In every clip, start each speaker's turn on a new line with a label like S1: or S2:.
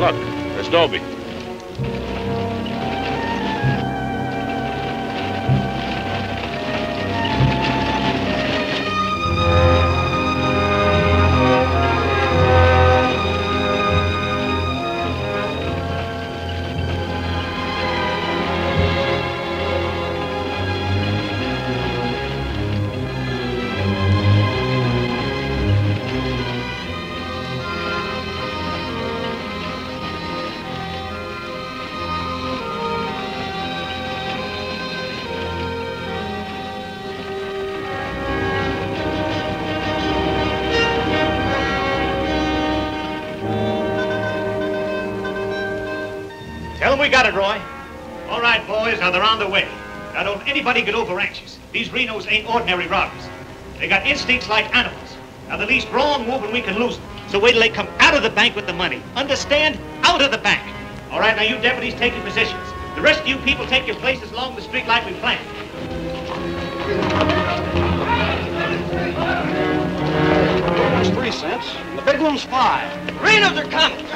S1: Look, there's Dobie.
S2: We got it, Roy. All right, boys, now they're on the way. Now don't anybody get over anxious. These Renos ain't ordinary robbers. They got instincts like animals. Now the least wrong move and we can lose them. So wait till they come out of the bank with the money. Understand? Out of the bank. All right, now you deputies take your positions. The rest of you people take your places along the street like we planned.
S3: That's 3 cents. The big one's 5.
S4: Renos are coming.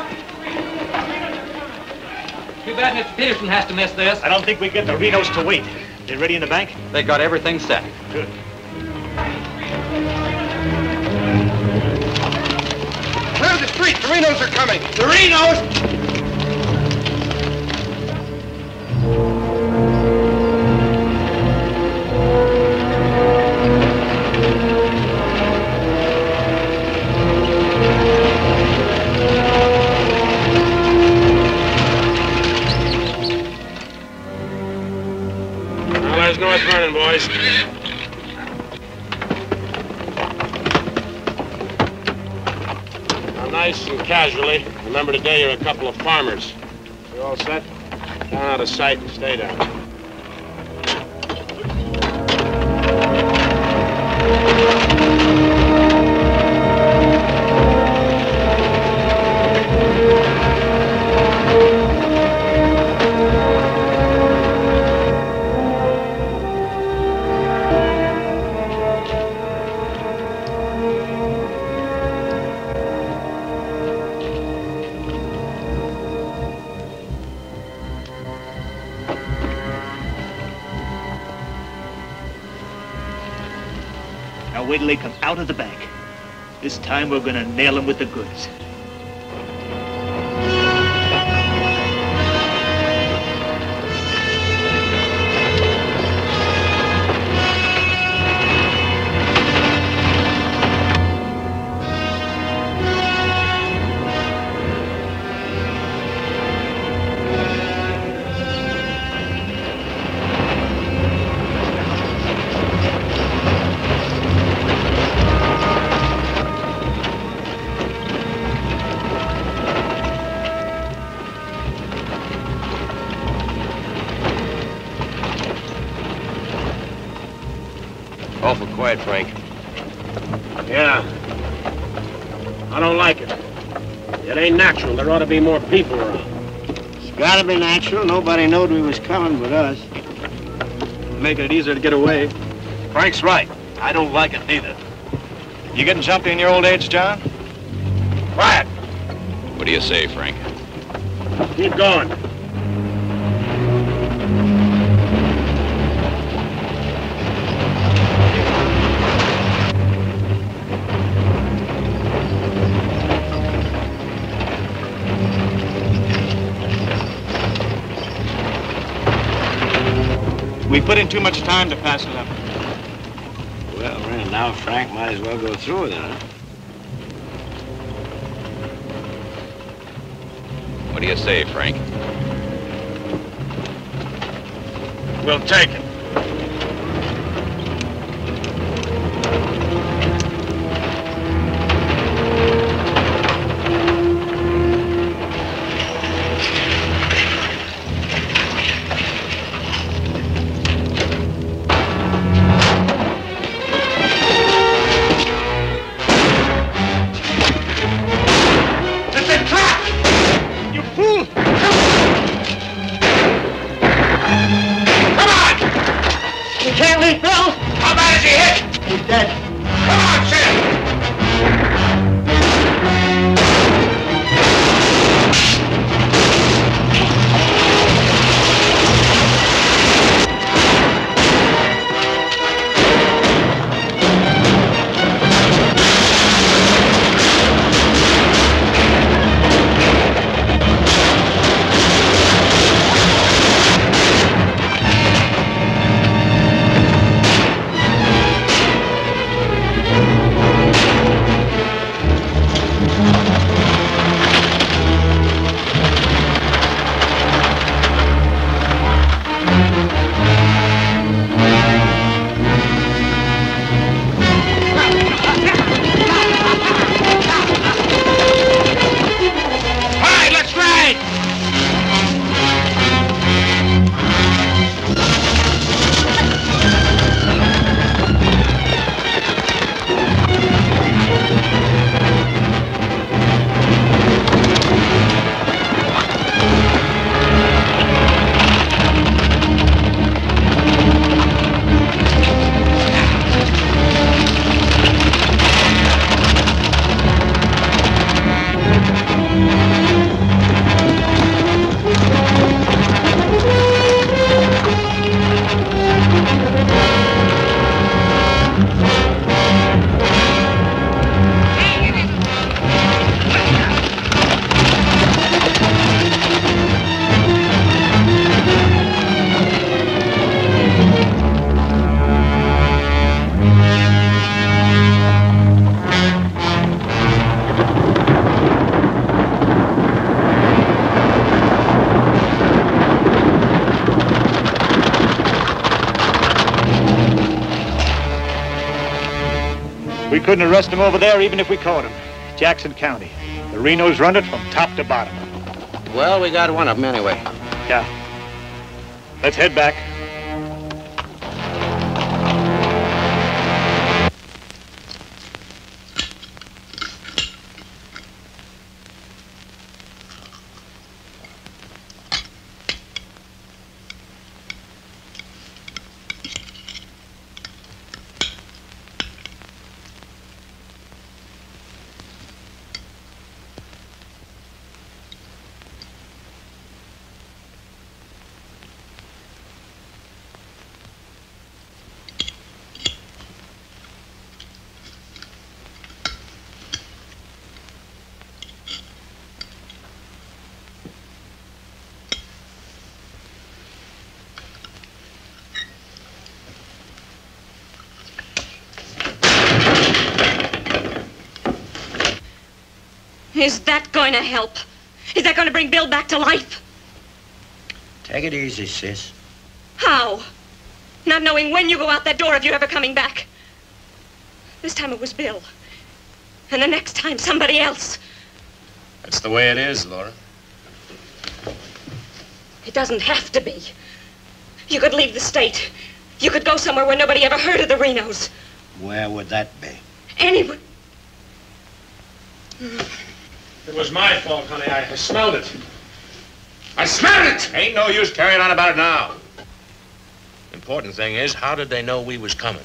S5: Too bad Mr. Peterson has to miss this.
S2: I don't think we get the Renos to wait. They ready in the bank?
S5: They got everything set.
S2: Good.
S3: Clear the street. The Renos are coming.
S4: The Renos!
S1: North running, boys. Now, nice and casually, remember today you're a couple of farmers. You all set? Down out of sight and stay down.
S2: Wait till they come out of the bank. This time we're gonna nail them with the goods.
S6: Awful quiet, Frank.
S1: Yeah. I don't like it. It ain't natural. There ought to be more people around.
S3: It's gotta be natural. Nobody knowed we was coming but us.
S7: Making it easier to get away.
S6: Frank's right. I don't like it neither.
S7: You getting jumpy in your old age, John?
S6: Quiet!
S8: What do you say, Frank?
S1: Keep going.
S7: We put in too much time to pass it up.
S3: Well, now Frank might as well go through with it, huh?
S8: What do you say, Frank?
S1: We'll take it.
S4: Come on!
S2: couldn't arrest him over there even if we caught him. Jackson County. The Renos run it from top to bottom.
S3: Well, we got one of them anyway.
S2: Yeah. Let's head back.
S9: Is that going to help? Is that going to bring Bill back to life?
S3: Take it easy, sis.
S9: How? Not knowing when you go out that door if you're ever coming back. This time it was Bill. And the next time, somebody else.
S6: That's the way it is, Laura.
S9: It doesn't have to be. You could leave the state. You could go somewhere where nobody ever heard of the Renos.
S3: Where would that be?
S9: Anywhere.
S1: It was my fault, honey. I smelled it. I smelled it!
S6: Ain't no use carrying on about it now. Important thing is, how did they know we was coming?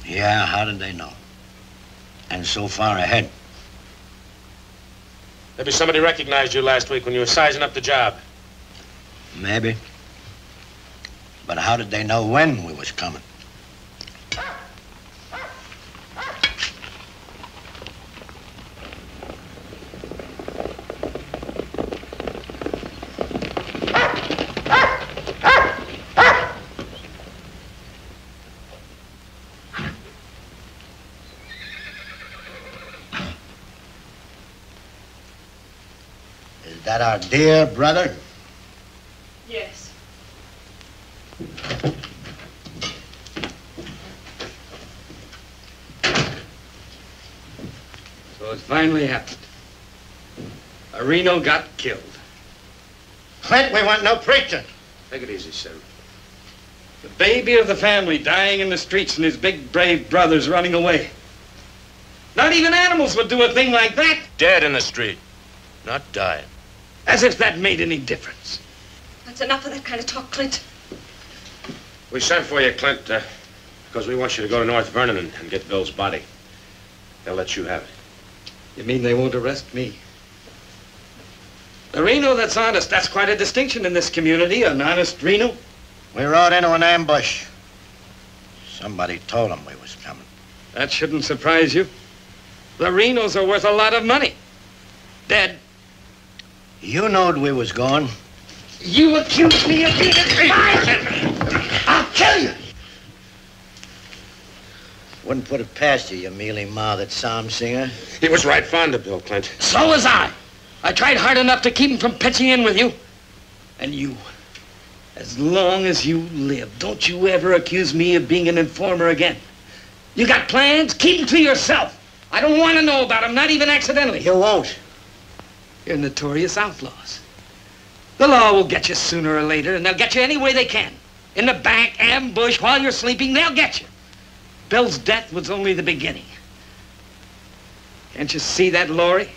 S3: Yeah, how did they know? And so far ahead.
S1: Maybe somebody recognized you last week when you were sizing up the job.
S3: Maybe. But how did they know when we was coming? Is that our dear brother?
S9: Yes.
S10: So it finally happened. A Reno got killed.
S3: Clint, we want no preaching.
S6: Take it easy, Sim.
S10: The baby of the family dying in the streets and his big brave brothers running away. Not even animals would do a thing like that.
S6: Dead in the street, not dying.
S10: As if that made any difference.
S9: That's enough of that kind of talk, Clint.
S1: We sent for you, Clint, because we want you to go to North Vernon and get Bill's body. They'll let you have it.
S10: You mean they won't arrest me? A Reno that's honest, that's quite a distinction in this community, an honest Reno.
S3: We rode into an ambush. Somebody told them we was coming.
S10: That shouldn't surprise you. The Renos are worth a lot of money. Dead.
S3: You knowed we was going.
S10: You accuse me of being a traitor. I'll kill you.
S3: Wouldn't put it past you, you mealy-mouthed psalm singer.
S1: He was right fond of Bill, Clint.
S10: So was I. I tried hard enough to keep him from pitching in with you. And you, as long as you live, don't you ever accuse me of being an informer again. You got plans? Keep them to yourself. I don't want to know about them, not even accidentally.
S3: You won't.
S10: You're notorious outlaws. The law will get you sooner or later, and they'll get you any way they can. In the bank, ambush, while you're sleeping, they'll get you. Bill's death was only the beginning. Can't you see that, Laurie?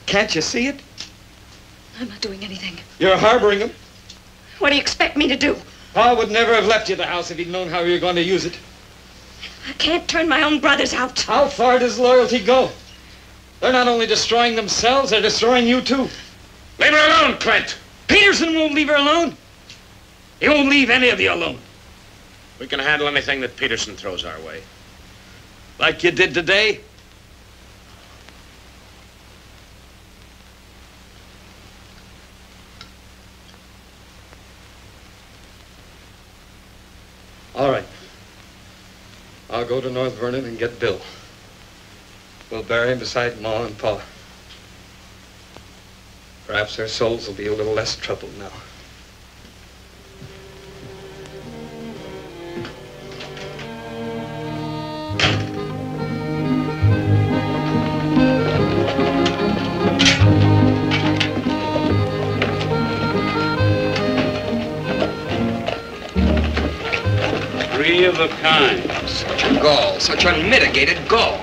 S10: Can't you see it?
S9: I'm not doing anything.
S10: You're harboring him.
S9: What do you expect me to do?
S10: Pa would never have left you the house if he'd known how you were going to use it.
S9: I can't turn my own brothers out.
S10: How far does loyalty go? They're not only destroying themselves, they're destroying you too.
S1: Leave her alone, Clint.
S10: Peterson won't leave her alone. He won't leave any of you alone.
S1: We can handle anything that Peterson throws our way.
S10: Like you did today. All right. I'll go to North Vernon and get Bill. We'll bury him beside Ma and Pa. Perhaps their souls will be a little less troubled now.
S11: of a kind.
S4: Such a gall, such unmitigated gall.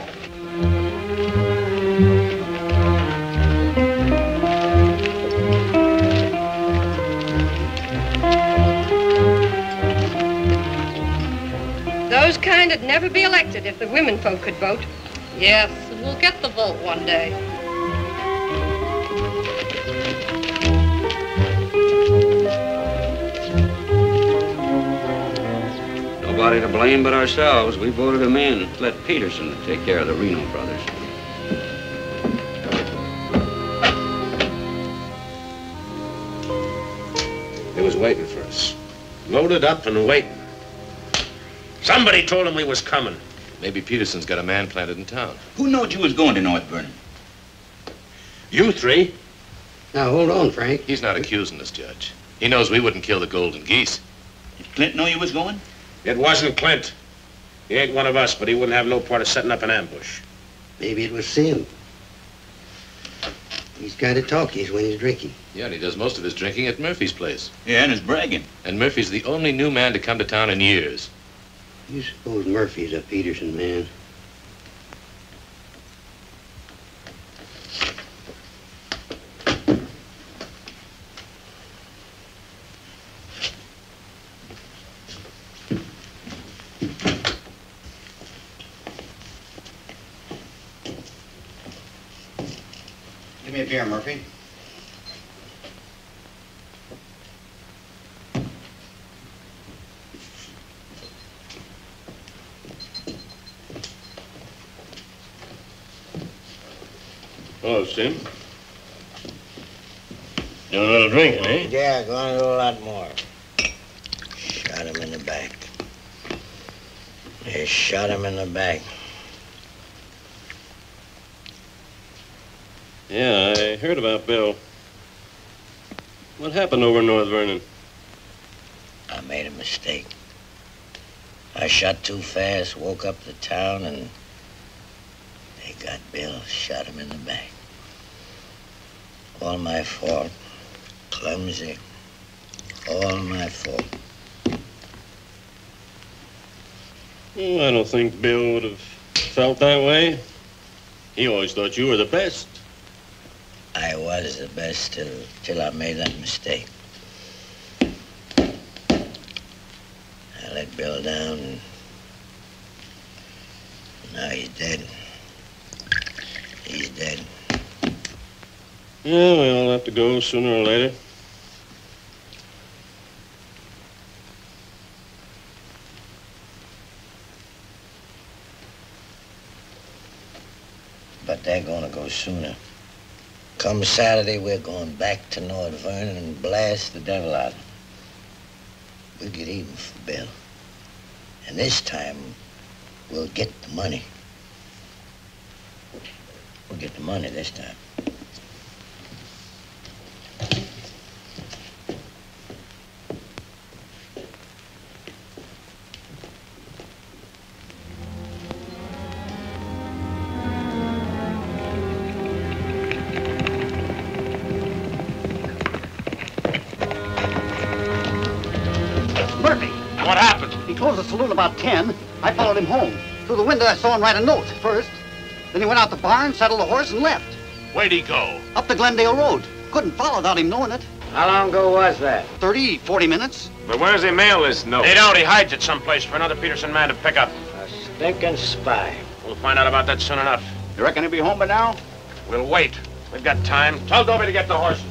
S12: Those kind'd never be elected if the women folk could vote.
S13: Yes, and we'll get the vote one day.
S11: Nobody to blame but ourselves. We voted him in. Let Peterson take care of the Reno brothers.
S1: They was waiting for us. Loaded up and waiting. Somebody told him we was coming.
S6: Maybe Peterson's got a man planted in town.
S14: Who knowed you was going to North Vernon?
S1: You three.
S15: Now, hold on, Frank.
S6: He's not accusing us, Judge. He knows we wouldn't kill the golden geese.
S14: Did Clint know you was going?
S1: It wasn't Clint. He ain't one of us, but he wouldn't have no part of setting up an ambush.
S15: Maybe it was Sim. He's kind of talkies when he's drinking.
S6: Yeah, and he does most of his drinking at Murphy's place.
S14: Yeah, and his bragging.
S6: And Murphy's the only new man to come to town in years.
S15: You suppose Murphy's a Peterson man?
S3: Give me a beer, Murphy.
S1: Hello, Sim. Doing a little drinking, eh?
S3: Yeah, going to do a lot more. Shot him in the back. They shot him in the back.
S16: Yeah, I heard about Bill. What happened over in North Vernon?
S3: I made a mistake. I shot too fast, woke up the town, and they got Bill, shot him in the back. All my fault. Clumsy. All my fault.
S16: Well, I don't think Bill would have felt that way. He always thought you were the best.
S3: I was the best till I made that mistake. I let Bill down, and now he's dead. He's dead.
S16: Yeah, we all have to go sooner or later.
S3: But they're gonna go sooner. Come Saturday, we're going back to North Vernon and blast the devil out of them. We'll get even for Bill. And this time, we'll get the money. We'll get the money this time.
S2: Murphy.
S6: What happened?
S2: He closed the saloon about 10. I followed him home. Through the window, I saw him write a note first. Then he went out the barn, saddled the horse, and left.
S6: Where'd he go?
S2: Up the Glendale Road. Couldn't follow without him knowing it.
S3: How long ago was that?
S2: 30, 40 minutes.
S1: But where's he mail this note? They don't. He hides it someplace for another Peterson man to pick up.
S3: A stinking spy.
S1: We'll find out about that soon enough.
S7: You reckon he'll be home by now?
S1: We'll wait. We've got time. Tell Dobie to get the horses.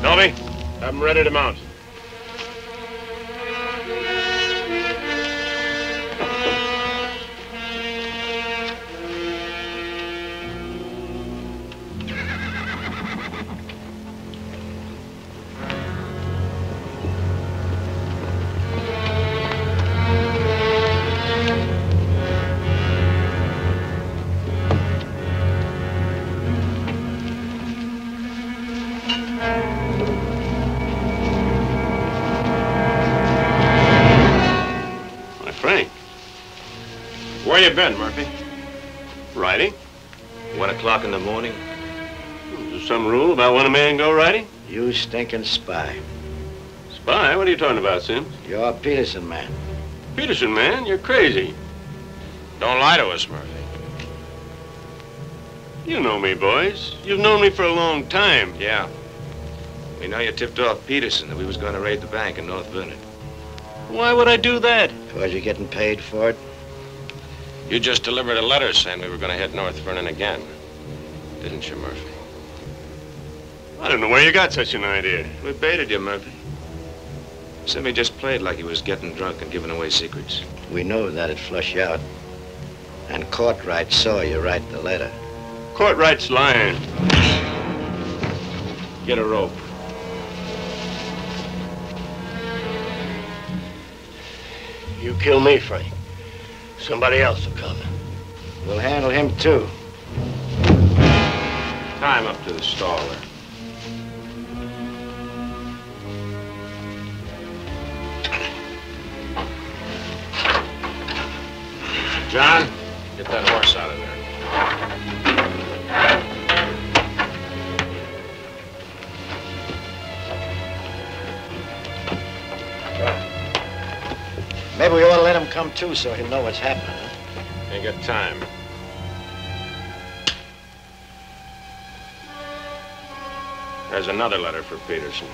S1: Dobie, have them ready to mount.
S16: been, Murphy? Riding?
S1: 1 o'clock in the morning.
S16: Is there some rule about when a man go riding?
S3: You stinking spy.
S16: Spy? What are you talking about, Sims?
S3: You're a Peterson man.
S16: Peterson, man, you're crazy.
S6: Don't lie to us, Murphy.
S16: You know me, boys. You've known me for a long time.
S1: Yeah. We know you tipped off Peterson that we was going to raid the bank in North Vernon.
S16: Why would I do that?
S3: Was you getting paid for it?
S6: You just delivered a letter saying we were going to hit North Vernon again. Didn't you, Murphy?
S16: I don't know where you got such an idea.
S1: We baited you, Murphy. Simmy just played like he was getting drunk and giving away secrets.
S3: We know that'd flush you out. And Courtright saw you write the letter.
S16: Courtright's lying.
S6: Get a rope.
S15: You kill me, Frank. Somebody else will come.
S3: We'll handle him, too.
S6: Tie him up to the stall there. John, get that horse out of there.
S3: Maybe we ought to let him come, too, so he'll know what's happening. Huh?
S6: Ain't got time. There's another letter for Peterson.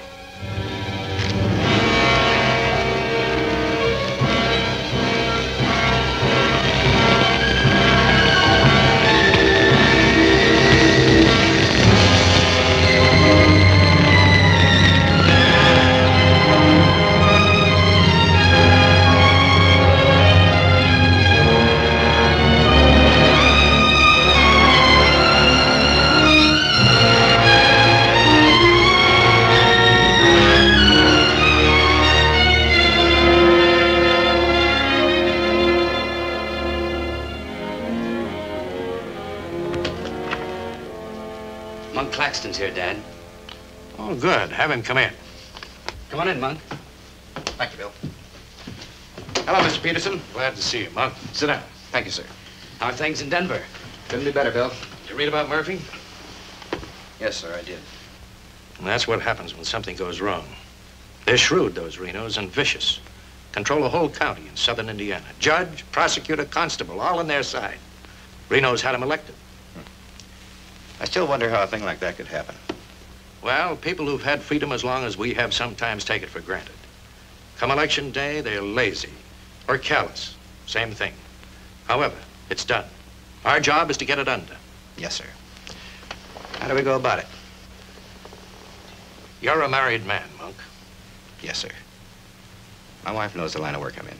S10: Here, Dad.
S17: Oh, good. Have him come in.
S10: Come on in, Monk.
S17: Thank you, Bill. Hello, Mr. Peterson. Glad to see you, Monk. Sit down. Thank you, sir.
S10: How are things in Denver?
S17: Couldn't be better, Bill. Did you read about Murphy?
S10: Yes, sir, I did.
S17: And that's what happens when something goes wrong. They're shrewd, those Renos, and vicious. Control a whole county in southern Indiana. Judge, prosecutor, constable, all on their side. Renos had him elected.
S14: I still wonder how a thing like that could happen.
S17: Well, people who've had freedom as long as we have sometimes take it for granted. Come election day, they're lazy or callous. Same thing. However, it's done. Our job is to get it undone.
S14: Yes, sir. How do we go about it?
S17: You're a married man, Monk.
S14: Yes, sir. My wife knows the line of work I'm in.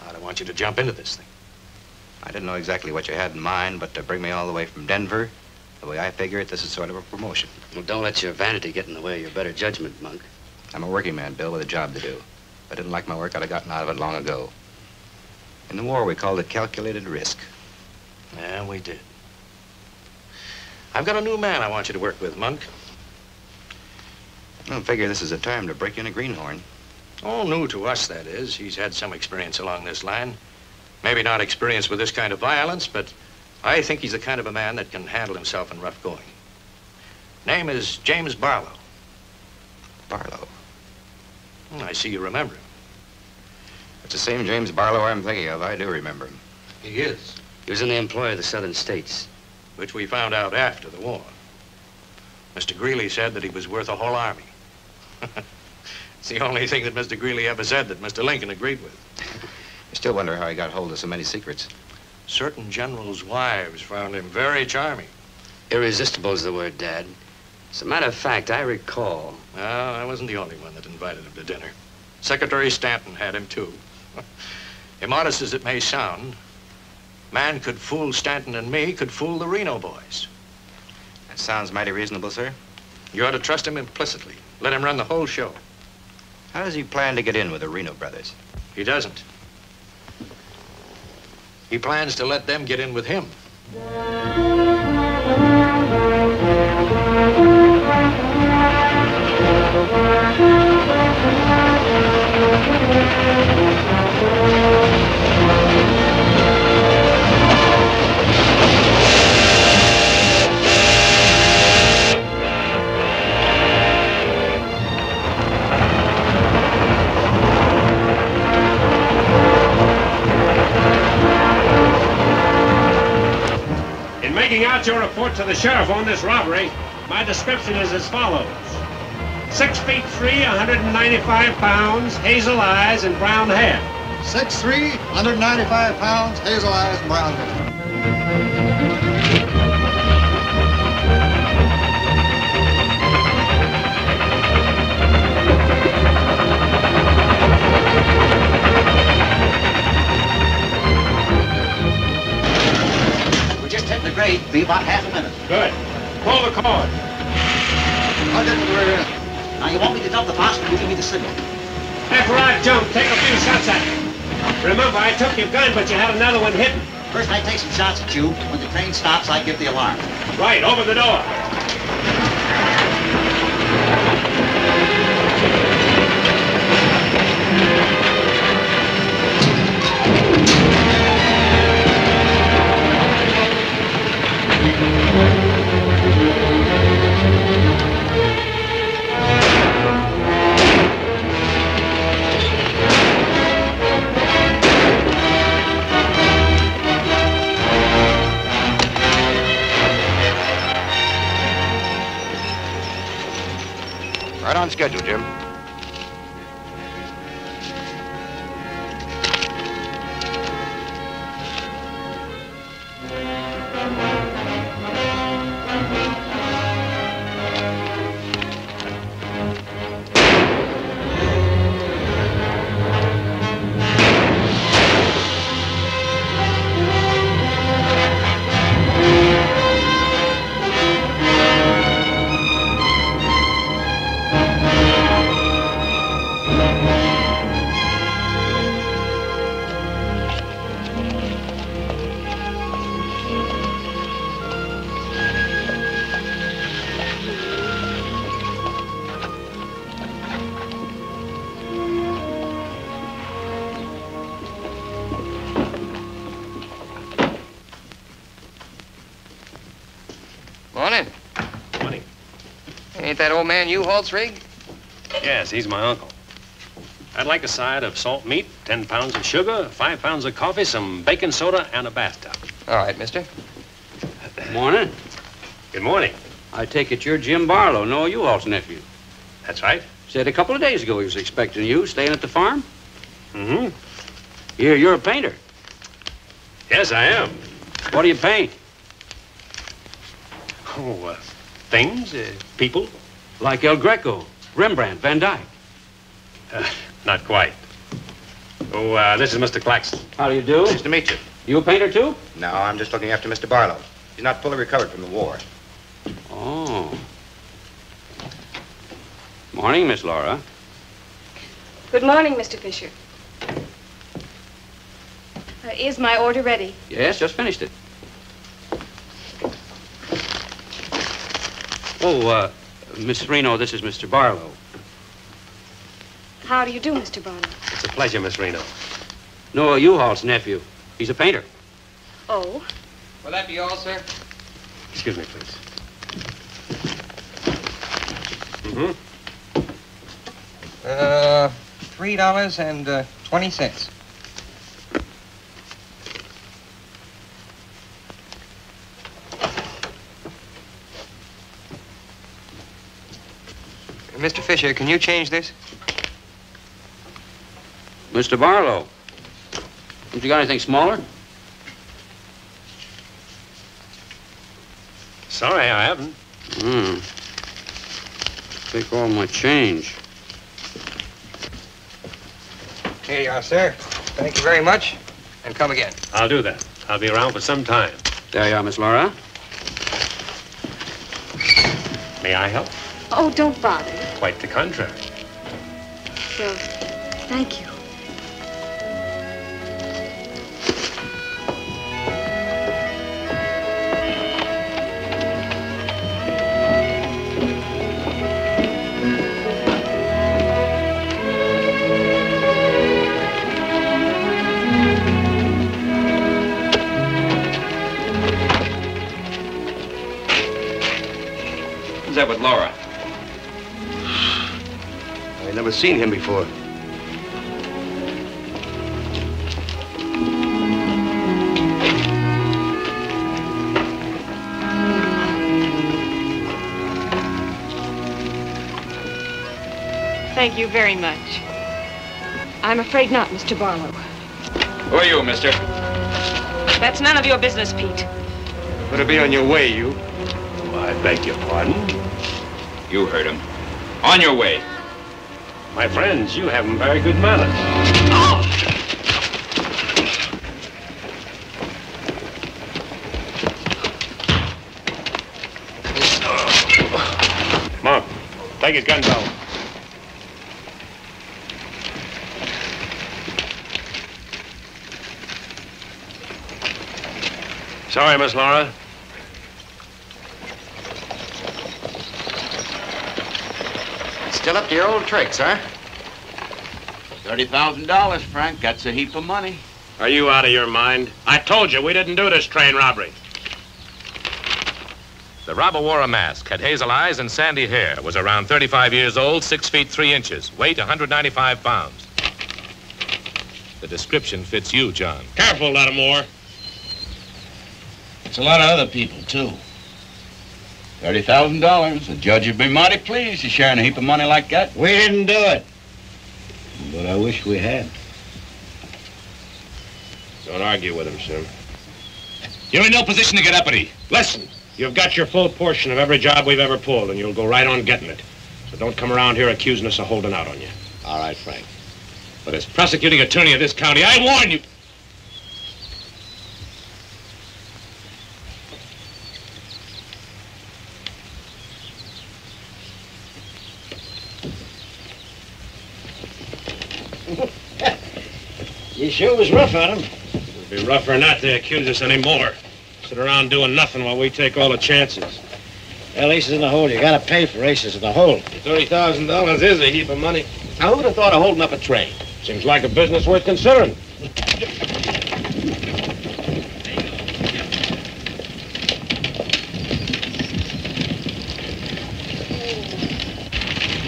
S17: I don't want you to jump into this thing.
S14: I didn't know exactly what you had in mind, but to bring me all the way from Denver, the way I figure it, this is sort of a promotion.
S10: Well, don't let your vanity get in the way of your better judgment, Monk.
S14: I'm a working man, Bill, with a job to do. If I didn't like my work, I'd have gotten out of it long ago. In the war, we called it calculated risk.
S17: Yeah, we did. I've got a new man I want you to work with, Monk.
S14: I don't figure this is a time to break in a greenhorn.
S17: Oh, new to us, that is. He's had some experience along this line. Maybe not experience with this kind of violence, but I think he's the kind of a man that can handle himself in rough going. Name is James Barlow.
S14: Barlow?
S17: I see you remember him.
S14: It's the same James Barlow I'm thinking of. I do remember him.
S17: He is.
S10: He was in the employ of the Southern States.
S17: Which we found out after the war. Mr. Greeley said that he was worth a whole army. It's the only thing that Mr. Greeley ever said that Mr. Lincoln agreed with.
S14: I still wonder how he got hold of so many secrets.
S17: Certain generals' wives found him very charming.
S10: Irresistible is the word, Dad. As a matter of fact, I recall.
S17: Well, I wasn't the only one that invited him to dinner. Secretary Stanton had him, too. Immodest as it may sound, man could fool Stanton and me, could fool the Reno boys.
S14: That sounds mighty reasonable, sir.
S17: You ought to trust him implicitly. Let him run the whole show.
S14: How does he plan to get in with the Reno brothers?
S17: He doesn't. He plans to let them get in with him.
S1: making out your report to the sheriff on this robbery, my description is as follows. 6 feet 3, 195 pounds, hazel eyes, and brown hair.
S18: 6'3", 195 pounds, hazel eyes, and brown hair.
S19: We just hit the grade. Be about half a minute.
S1: Good. Pull the cord.
S18: I'll get to the rear end.
S19: Now, you want me to dump the phosphorus? You give me the signal.
S1: After I jump, take a few shots at me. Remember, I took your gun, but you had another one hidden.
S19: First, I take some shots at you. When the train stops, I give the alarm.
S1: Right, open the door.
S14: Right on schedule, Jim.
S20: Morning.
S16: Morning.
S20: Ain't that old man U-Haul's rig?
S16: Yes, he's my uncle. I'd like a side of salt meat, 10 pounds of sugar, 5 pounds of coffee, some baking soda, and a bathtub.
S20: All right, mister.
S21: Morning.
S16: Good morning.
S21: I take it you're Jim Barlow, Noah U-Haul's nephew.
S16: That's right.
S21: Said a couple of days ago he was expecting you, staying at the farm.
S16: Mm-hmm.
S21: You're a painter.
S16: Yes, I am.
S21: What do you paint?
S16: Oh, things, people.
S21: Like El Greco, Rembrandt, Van Dyke.
S16: Not quite. Oh, this is Mr. Claxton.
S21: How do you do?
S14: Nice to meet you.
S21: You a painter, too?
S14: No, I'm just looking after Mr. Barlow. He's not fully recovered from the war.
S21: Oh. Morning, Miss Laura.
S9: Good morning, Mr. Fisher. Is my order ready?
S21: Yes, just finished it. Oh, Miss Reno, this is Mr. Barlow.
S9: How do you do, Mr. Barlow?
S16: It's a pleasure, Miss Reno.
S21: Noah U-Haul's nephew. He's a painter.
S9: Oh?
S20: Will that be all, sir?
S16: Excuse me, please. Mm-hmm.
S20: $3.20. Mr. Fisher, can you change this?
S21: Mr. Barlow. Haven't you got anything smaller?
S16: Sorry, I haven't.
S21: Take all my change.
S20: Here you are, sir. Thank you very much. And come again.
S16: I'll do that. I'll be around for some time.
S21: There you are, Miss Laura.
S16: May I help?
S9: Oh, don't bother.
S16: Quite the contrary.
S9: Well, thank you.
S21: Who's that with Laura?
S15: I've never seen him before.
S9: Thank you very much. I'm afraid not, Mr. Barlow.
S21: Who are you, mister?
S9: That's none of your business, Pete.
S7: Better be on your way, you.
S16: I beg your pardon.
S21: You heard him. On your way.
S16: My friends, you have very good manners. Come on, take his gun belt. Sorry, Miss Laura.
S21: Still up to your old tricks, huh? $30,000, Frank. That's a heap of money.
S16: Are you out of your mind? I told you we didn't do this train robbery.
S6: The robber wore a mask, had hazel eyes and sandy hair, was around 35 years old, 6 feet 3 inches, weight 195 pounds. The description fits you, John.
S1: Careful, Lattimore.
S5: It's a lot of other people, too. $30,000. The judge would be mighty pleased to sharing a heap of money like that.
S3: We didn't do it. But I wish we had.
S16: Don't argue with him, Sim.
S5: You're in no position to get uppity.
S16: Listen, you've got your full portion of every job we've ever pulled, and you'll go right on getting it. So don't come around here accusing us of holding out on you.
S5: All right, Frank.
S16: But as prosecuting attorney of this county, I warn you.
S3: You sure was rough on him.
S16: It'd be rougher not to accuse us anymore. Sit around doing nothing while we take all the chances.
S3: Well, aces in the hole. You gotta pay for aces in the hole.
S16: $30,000 is a heap of money.
S6: Now, who'd have thought of holding up a train?
S16: Seems like a business worth considering.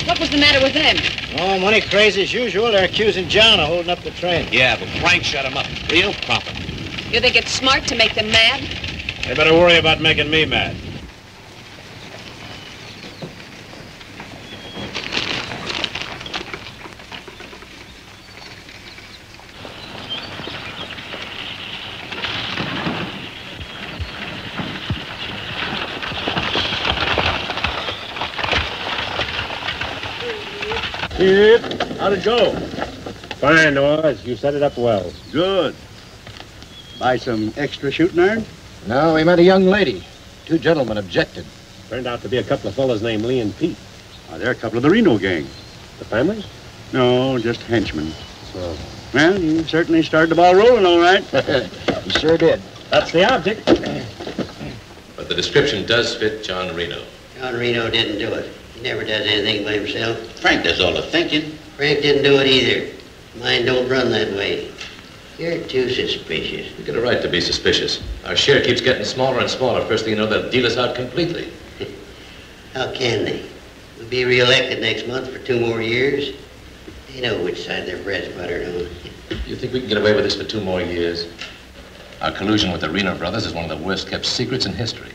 S13: What was the matter with them?
S3: Oh, money crazy as usual. They're accusing John of holding up the train.
S6: Yeah, but Frank shut him up. Real proper.
S13: You think it's smart to make them mad?
S16: They better worry about making me mad.
S1: Pete, how'd it go?
S16: Fine, Noir. You set it up well.
S1: Good. Buy some extra shooting iron?
S6: No, we met a young lady. 2 gentlemen objected.
S16: Turned out to be a couple of fellas named Lee and Pete.
S1: They're a couple of the Reno gang.
S16: The families?
S1: No, just henchmen.
S16: So.
S1: Well, you certainly started the ball rolling, all right.
S3: You sure did.
S16: That's the object.
S6: But the description does fit John Reno.
S3: John Reno didn't do it. He never does anything by himself.
S5: Frank does all the thinking.
S3: Frank didn't do it either. Mine don't run that way. You're too suspicious.
S6: We get a right to be suspicious. Our share keeps getting smaller and smaller. First thing you know, they'll deal us out completely.
S3: How can they? We'll be reelected next month for 2 more years. They know which side their bread's buttered on.
S6: You think we can get away with this for 2 more years? Our collusion with the Reno brothers is one of the worst-kept secrets in history.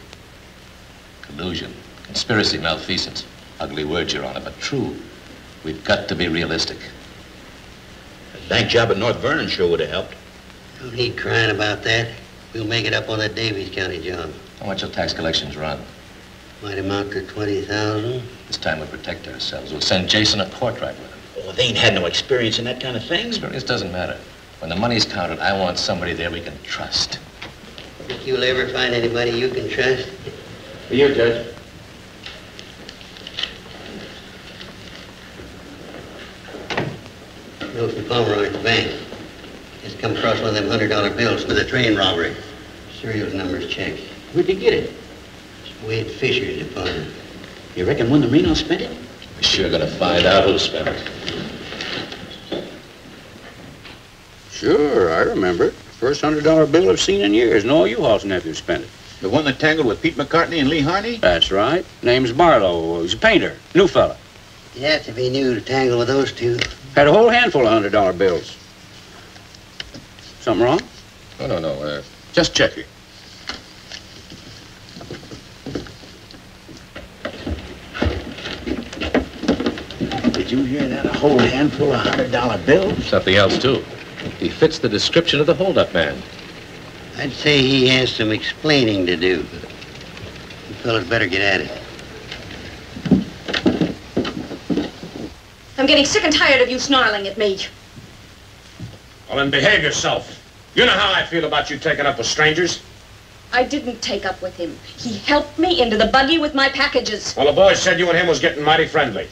S6: Collusion, conspiracy, malfeasance. Ugly words, Your Honor, but true. We've got to be realistic.
S5: The bank job at North Vernon sure would have helped.
S3: No need crying about that. We'll make it up on that Davies County job.
S6: How much will tax collections run?
S3: Might amount to 20,000.
S6: This time we'll protect ourselves. We'll send Jason a portrait with him.
S5: Oh, they ain't had no experience in that kind of thing.
S6: Experience doesn't matter. When the money's counted, I want somebody there we can trust.
S3: Think you'll ever find anybody you can trust?
S6: Here, Judge.
S3: Knows from Pomeroy at the bank. Just come across one of them $100 bills for the train robbery. Serial numbers checked. Where'd you get it? It's Wade Fisher's department.
S5: You reckon when the Reno spent it?
S6: We're sure gonna find out who spent it.
S5: Sure, I remember it. First $100 bill I've seen in years, and all you Hall's nephews spent it. The one that tangled with Pete McCartney and Lee Harney?
S20: That's right. Name's Barlow. He's a painter. New fella.
S3: You have to be new to tangle with those two.
S20: Had a whole handful of $100 bills. Something wrong?
S6: Oh, no. Just checking.
S5: Did you hear that? A whole handful of $100 bills?
S6: Something else, too. He fits the description of the hold-up man.
S3: I'd say he has some explaining to do. You fellas better get at it.
S9: I'm getting sick and tired of you snarling at me.
S16: Well, then behave yourself. You know how I feel about you taking up with strangers.
S9: I didn't take up with him. He helped me into the buggy with my packages.
S16: Well, the boys said you and him was getting mighty friendly.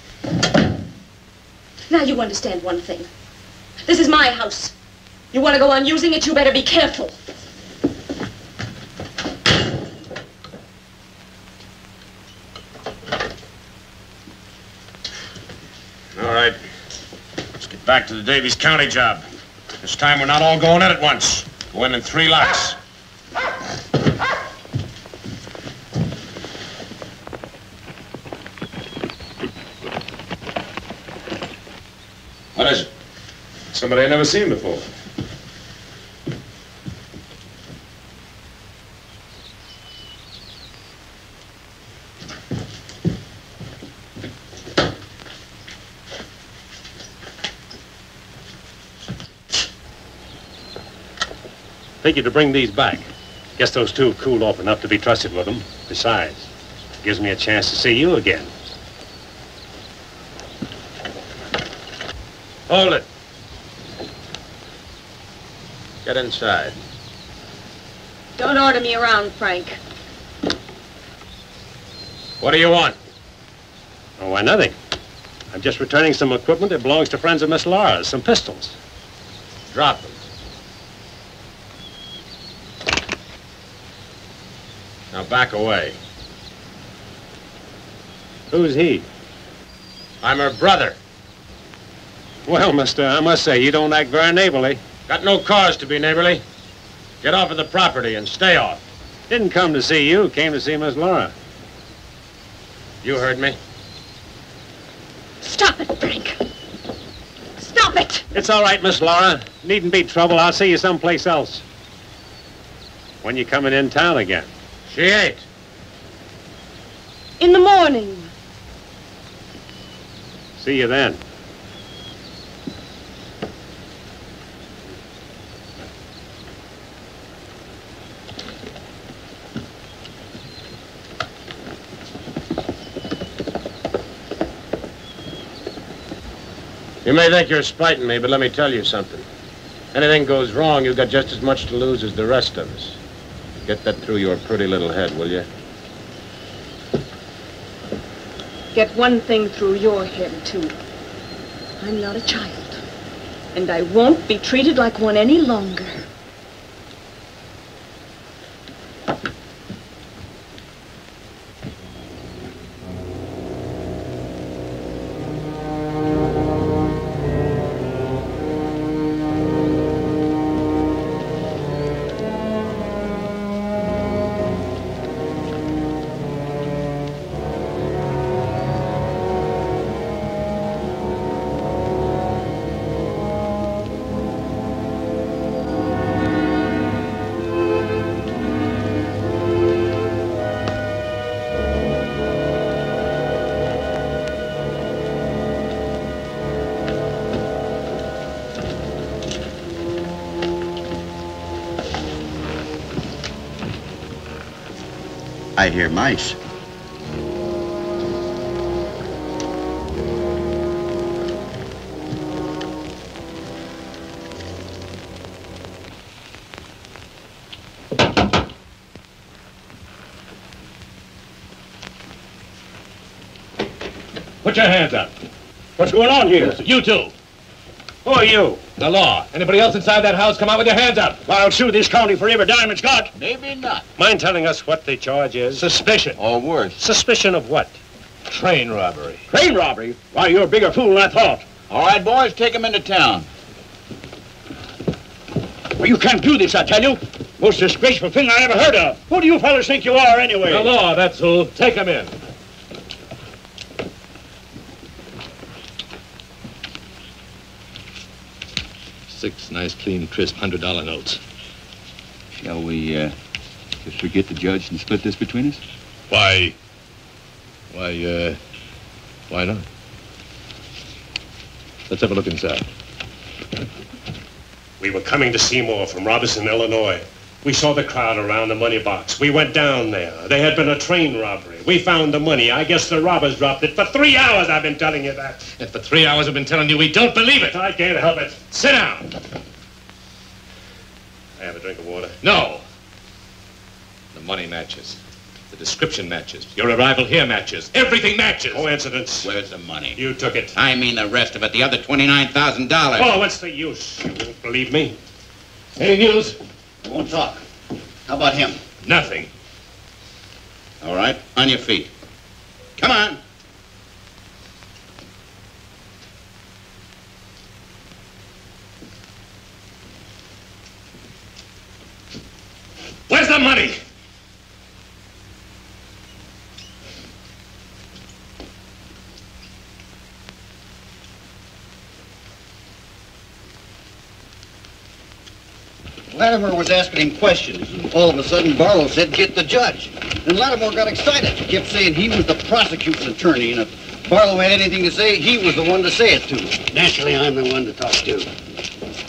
S9: Now you understand one thing. This is my house. You want to go on using it, you better be careful.
S16: All right. Let's get back to the Davies County job. This time we're not all going in at once. Go in 3 lots. What is it? Somebody I've never seen before. Figured to bring these back. Guess those two have cooled off enough to be trusted with them. Besides, it gives me a chance to see you again. Hold it. Get inside.
S13: Don't order me around, Frank.
S16: What do you want? Oh, why, nothing. I'm just returning some equipment that belongs to friends of Miss Laura's, some pistols. Drop them. Now back away. Who's he? I'm her brother. Well, mister, I must say, you don't act very neighborly. Got no cause to be neighborly. Get off of the property and stay off. Didn't come to see you, came to see Miss Laura. You heard me.
S9: Stop it, Frank. Stop it!
S16: It's all right, Miss Laura. Needn't be trouble. I'll see you someplace else. When you coming in town again? She ain't.
S9: In the morning.
S16: See you then. You may think you're spiting me, but let me tell you something. Anything goes wrong, you've got just as much to lose as the rest of us. Get that through your pretty little head, will you?
S9: Get one thing through your head, too. I'm not a child. And I won't be treated like one any longer.
S5: I hear mice.
S16: Put your hands up. What's going on here? You two. Who are you? The law. Anybody else inside that house, come out with your hands up. I'll sue this county for every dime it's got.
S5: Maybe not.
S16: Mind telling us what the charge is? Suspicion.
S5: Or worse.
S16: Suspicion of what?
S5: Train robbery.
S16: Train robbery? Why, you're a bigger fool than I thought.
S5: All right, boys, take him into town.
S16: Well, you can't do this, I tell you. Most disgraceful thing I ever heard of. Who do you fellas think you are, anyway? The law, that's who. Take him in.
S6: Six nice, clean, crisp $100 notes.
S8: Shall we, just forget the judge and split this between us?
S6: Why not?
S8: Let's have a look inside.
S1: We were coming to Seymour from Robertson, Illinois. We saw the crowd around the money box. We went down there. There had been a train robbery. We found the money. I guess the robbers dropped it. For 3 hours I've been telling you that.
S6: And for 3 hours I've been telling you we don't believe it.
S1: I can't help it.
S6: Sit down.
S1: I have a drink of water.
S6: No. The money matches. The description matches. Your arrival here matches. Everything matches.
S1: Coincidence.
S5: Where's the money?
S1: You took it.
S5: I mean the rest of it, the other $29,000.
S1: Oh, what's the use? You won't believe me.
S5: Any news? I won't talk. How about him?
S6: Nothing.
S5: All right, on your feet. Come on.
S6: Where's the money?
S19: Latimer was asking him questions, and all of a sudden Barlow said, "Get the judge." And Latimer got excited. He kept saying he was the prosecution's attorney, and if Barlow had anything to say, he was the one to say it to. Naturally, I'm the one to talk to.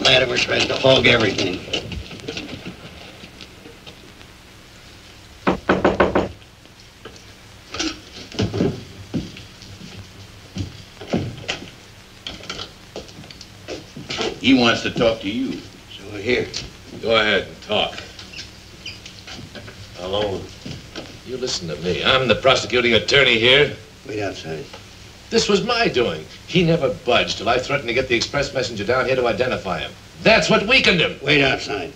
S19: Latimer tries to hog everything.
S5: He wants to talk to you.
S19: So here.
S6: Go ahead and talk. Alone. You listen to me. I'm the prosecuting attorney here.
S19: Wait outside.
S6: This was my doing. He never budged till I threatened to get the express messenger down here to identify him. That's what weakened him.
S19: Wait outside.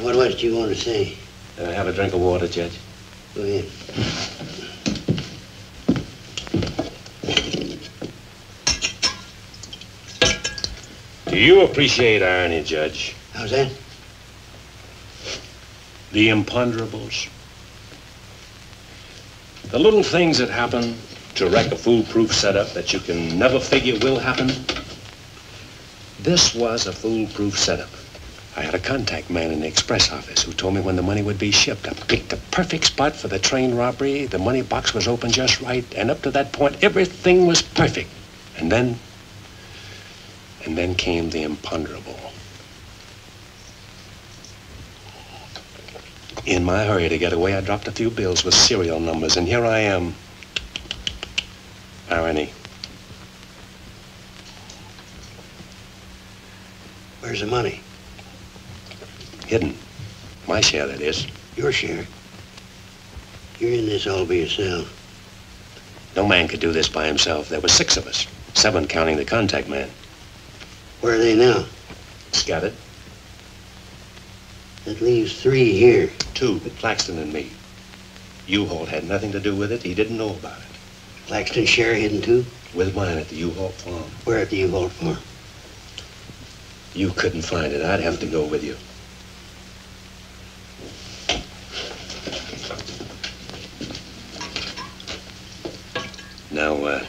S19: What was it you want to say?
S1: Have a drink of water, Judge.
S19: Go ahead.
S1: Do you appreciate irony, Judge?
S19: How's that?
S1: The imponderables. The little things that happen to wreck a foolproof setup that you can never figure will happen. This was a foolproof setup. I had a contact man in the express office who told me when the money would be shipped. I picked the perfect spot for the train robbery. The money box was open just right. And up to that point, everything was perfect. And then came the imponderable. In my hurry to get away, I dropped a few bills with serial numbers, and here I am. Irony.
S19: Where's the money?
S1: Hidden. My share, that is.
S19: Your share? You're in this all by yourself.
S1: No man could do this by himself. There were 6 of us. 7 counting the contact man.
S19: Where are they now?
S1: Scattered.
S19: That leaves 3 here.
S1: 2, Claxton and me. U-Haul had nothing to do with it. He didn't know about it.
S19: Claxton's share hidden too?
S1: With mine at the U-Haul farm.
S19: Where at the U-Haul farm?
S1: You couldn't find it. I'd have to go with you. Now,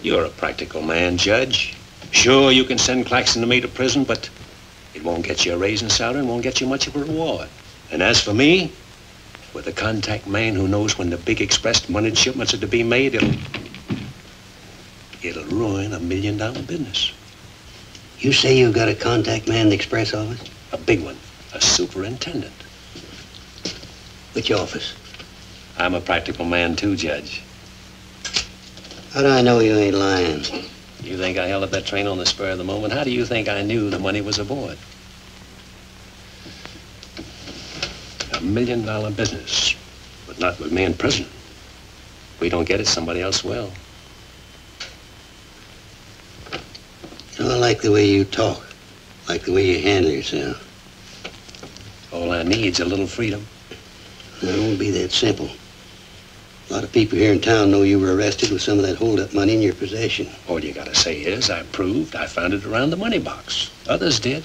S1: you're a practical man, Judge. Sure, you can send Claxton and me to prison, but it won't get you a raise in salary and won't get you much of a reward. And as for me, with a contact man who knows when the big express money shipments are to be made, it'll ruin $1 million business.
S19: You say you've got a contact man in the express office?
S1: A big one, a superintendent.
S19: Which office?
S1: I'm a practical man too, Judge.
S19: How do I know you ain't lying?
S1: You think I held up that train on the spur of the moment? How do you think I knew the money was aboard? $1 million business, but not with me in prison. If we don't get it, somebody else will.
S19: I like the way you talk, like the way you handle yourself.
S1: All I need's a little freedom.
S19: It won't be that simple. A lot of people here in town know you were arrested with some of that hold-up money in your possession.
S1: All you gotta say is, I proved I found it around the money box. Others did.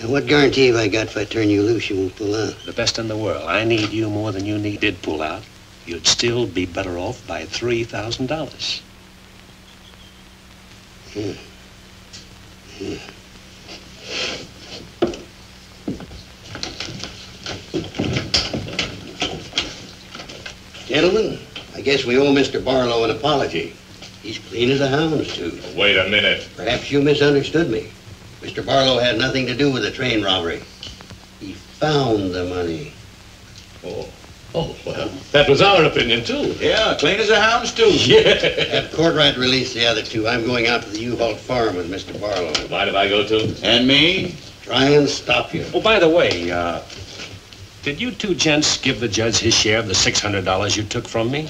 S19: And what guarantee have I got if I turn you loose, you won't pull out?
S1: The best in the world. I need you more than you did pull out. you'd still be better off by $3,000.
S15: Gentlemen, I guess we owe Mr. Barlow an apology. He's clean as a hound's tooth.
S4: Wait a minute.
S15: Perhaps you misunderstood me. Mr. Barlow had nothing to do with the train robbery. He found the money.
S4: Oh, well, that was our opinion, too.
S5: Yeah, clean as a hound's tooth. Yeah.
S15: Have Courtright release the other two. I'm going out to the U-Haul farm with Mr. Barlow.
S4: Mind if I go, too?
S5: And me?
S15: Try and stop you.
S1: Oh, by the way, did you two gents give the judge his share of the $600 you took from me?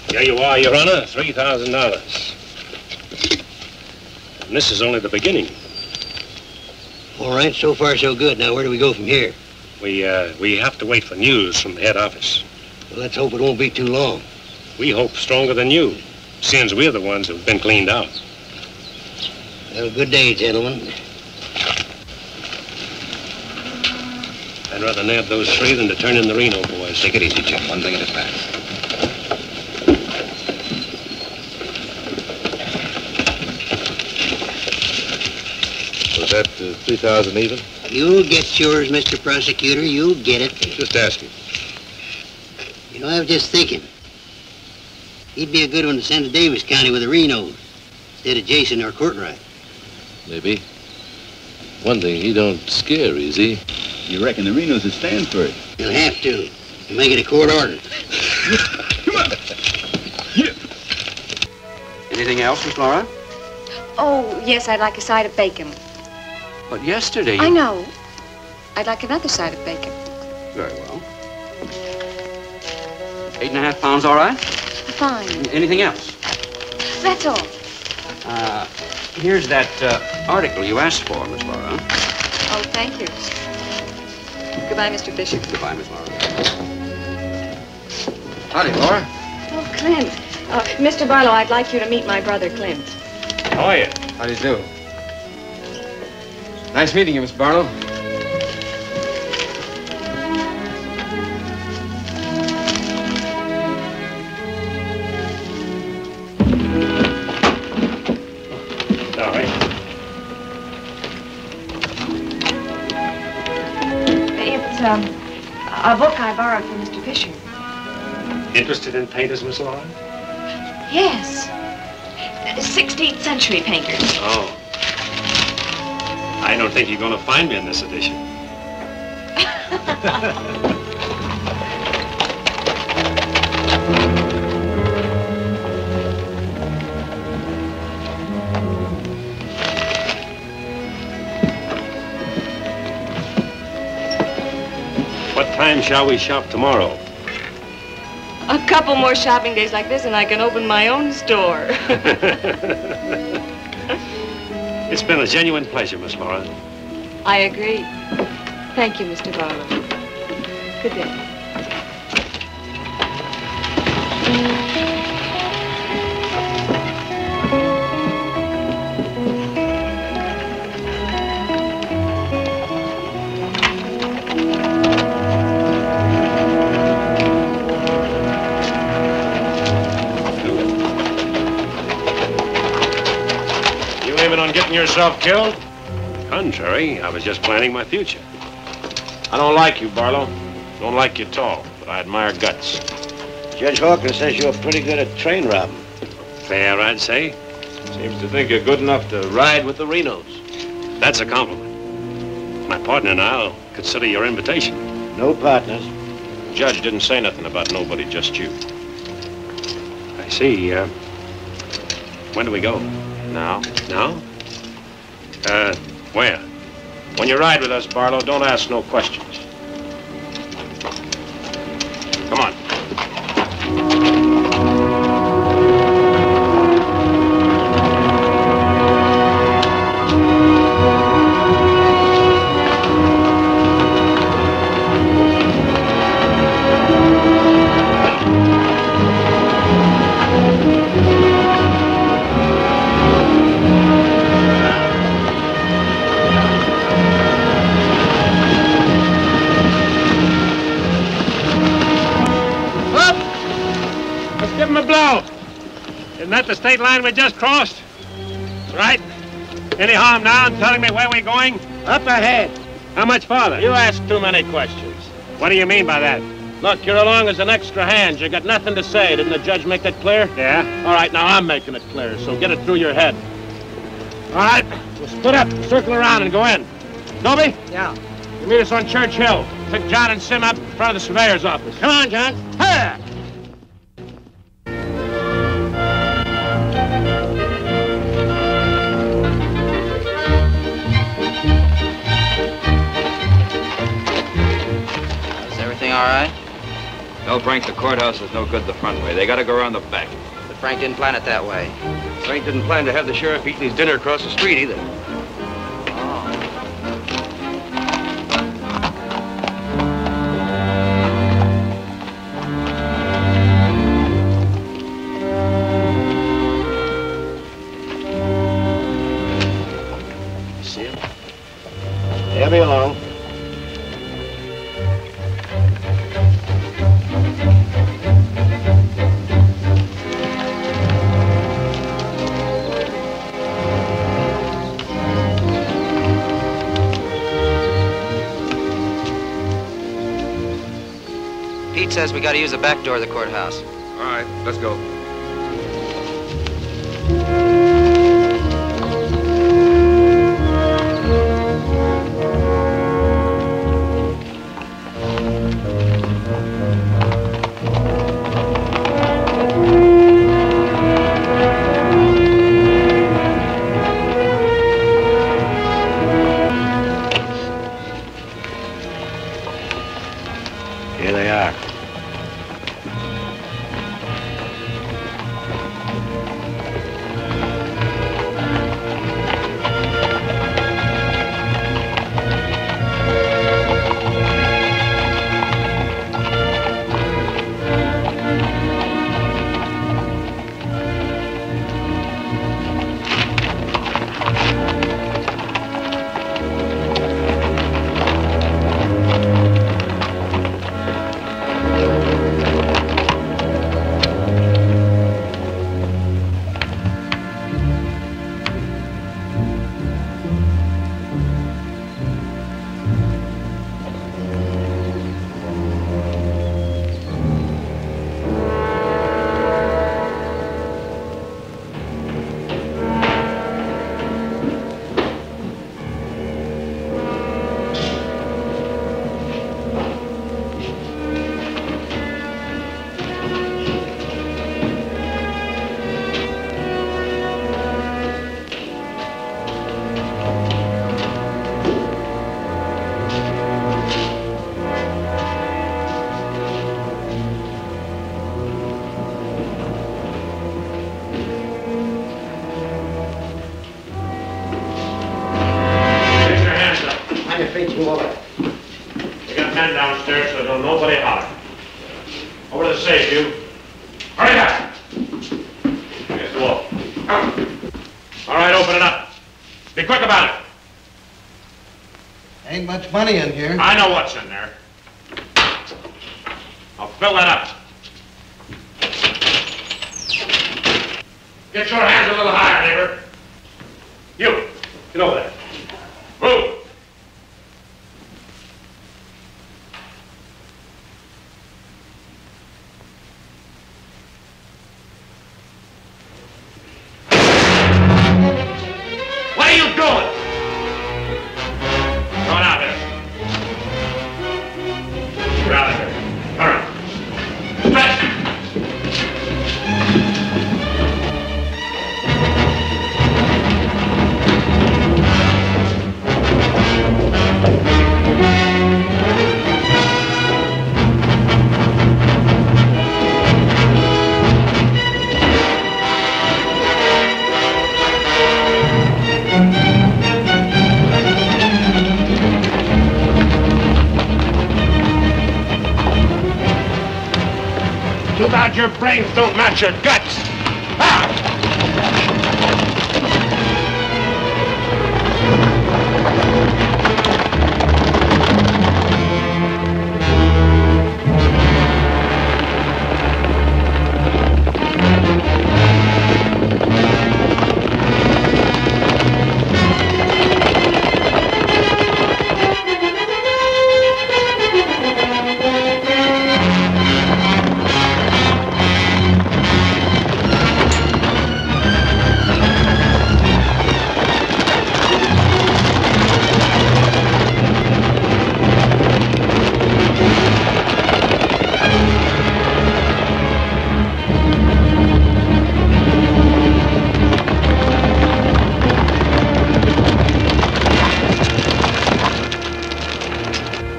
S1: Here you are, Your Honor, $3,000. And this is only the beginning.
S15: All right, so far so good. Now, where do we go from here?
S1: We have to wait for news from the head office.
S15: Well, let's hope it won't be too long.
S1: We hope stronger than you, since we're the ones who've been cleaned out.
S15: Well, good day, gentlemen.
S1: I'd rather nab those three than to turn in the Reno boys.
S14: Take it easy, Jim. One thing at a time.
S4: Was that 3,000 even?
S15: You'll get yours, Mr. Prosecutor. You'll get it.
S4: Just asking.
S15: You know, I was just thinking. He'd be a good one to send to Davis County with the Renos instead of Jason or Courtright.
S4: Maybe. One thing, he don't scare, easy.
S8: You reckon the Renos will stand for it?
S15: He'll have to. He'll make it a court order.
S8: Come on.
S21: Anything else, Miss Laura?
S9: Oh, yes, I'd like a side of bacon.
S21: But yesterday you...
S9: I know. I'd like another side of bacon.
S21: Very well. 8.5 pounds, all right?
S9: Fine.
S21: Anything else?
S9: That's all.
S21: Here's that article you asked for, Miss Laura.
S9: Oh, thank you. Goodbye, Mr. Fisher.
S21: Goodbye, Miss Laura. Howdy, Laura.
S9: Oh, Clint. Mr. Barlow, I'd like you to meet my brother, Clint.
S16: How are you?
S20: How do you do? Nice meeting you, Miss Barlow.
S1: Sorry.
S9: It's a book I borrowed from Mr. Fisher.
S1: Interested in painters, Miss Laura?
S9: Yes. 16th century painters.
S1: Oh. I don't think you're going to find me in this edition. What time shall we shop tomorrow?
S9: A couple more shopping days like this and I can open my own store.
S1: It's been a genuine pleasure, Miss Laura.
S9: I agree. Thank you, Mr. Barlow. Good day.
S16: Yourself killed?
S1: Contrary, I was just planning my future.
S16: I don't like you, Barlow. Don't like you at all, but I admire guts.
S15: Judge Hawkins says you're pretty good at train robbing.
S1: Fair, I'd say.
S16: Seems to think you're good enough to ride with the Renos.
S1: That's a compliment. My partner and I'll consider your invitation.
S15: No partners.
S16: The judge didn't say nothing about nobody, just you.
S1: I see. When do we go?
S16: Now?
S1: Now? Where?
S16: When you ride with us, Barlow, don't ask no questions. Come on. that the state line we just crossed? Right. Any harm now in telling me where we're going?
S10: Up ahead.
S16: How much farther?
S10: You ask too many questions.
S16: What do you mean by that?
S10: Look, you're along as an extra hand. You got nothing to say. Didn't the judge make that clear?
S16: Yeah.
S10: All right, now I'm making it clear, so get it through your head. All right, we'll split up, circle around, and go in. Dobie?
S20: Yeah.
S10: You meet us on Church Hill. Pick John and Sim up in front of the surveyor's office. Come on, John. Hurry!
S20: All right?
S14: No, Frank, the courthouse is no good the front way. They gotta go around the back.
S20: But Frank didn't plan it that way.
S7: Frank didn't plan to have the sheriff eating his dinner across the street either.
S1: See him? They'll be along.
S20: Pete says we gotta use the back door of the courthouse.
S14: All right, let's go.
S1: Here they are.
S16: We got men downstairs, so don't nobody holler. Over to the safe, you. Hurry up! Against the wall. All right, open it up. Be quick about it.
S18: Ain't much money in here.
S16: I know what's in there. I'll fill that up. Get your hands a little higher, neighbor. You, get over there. Move. What are you doing? Come on out here. Get out of here. Hurry. Stretch. Too bad your brains don't match your guts.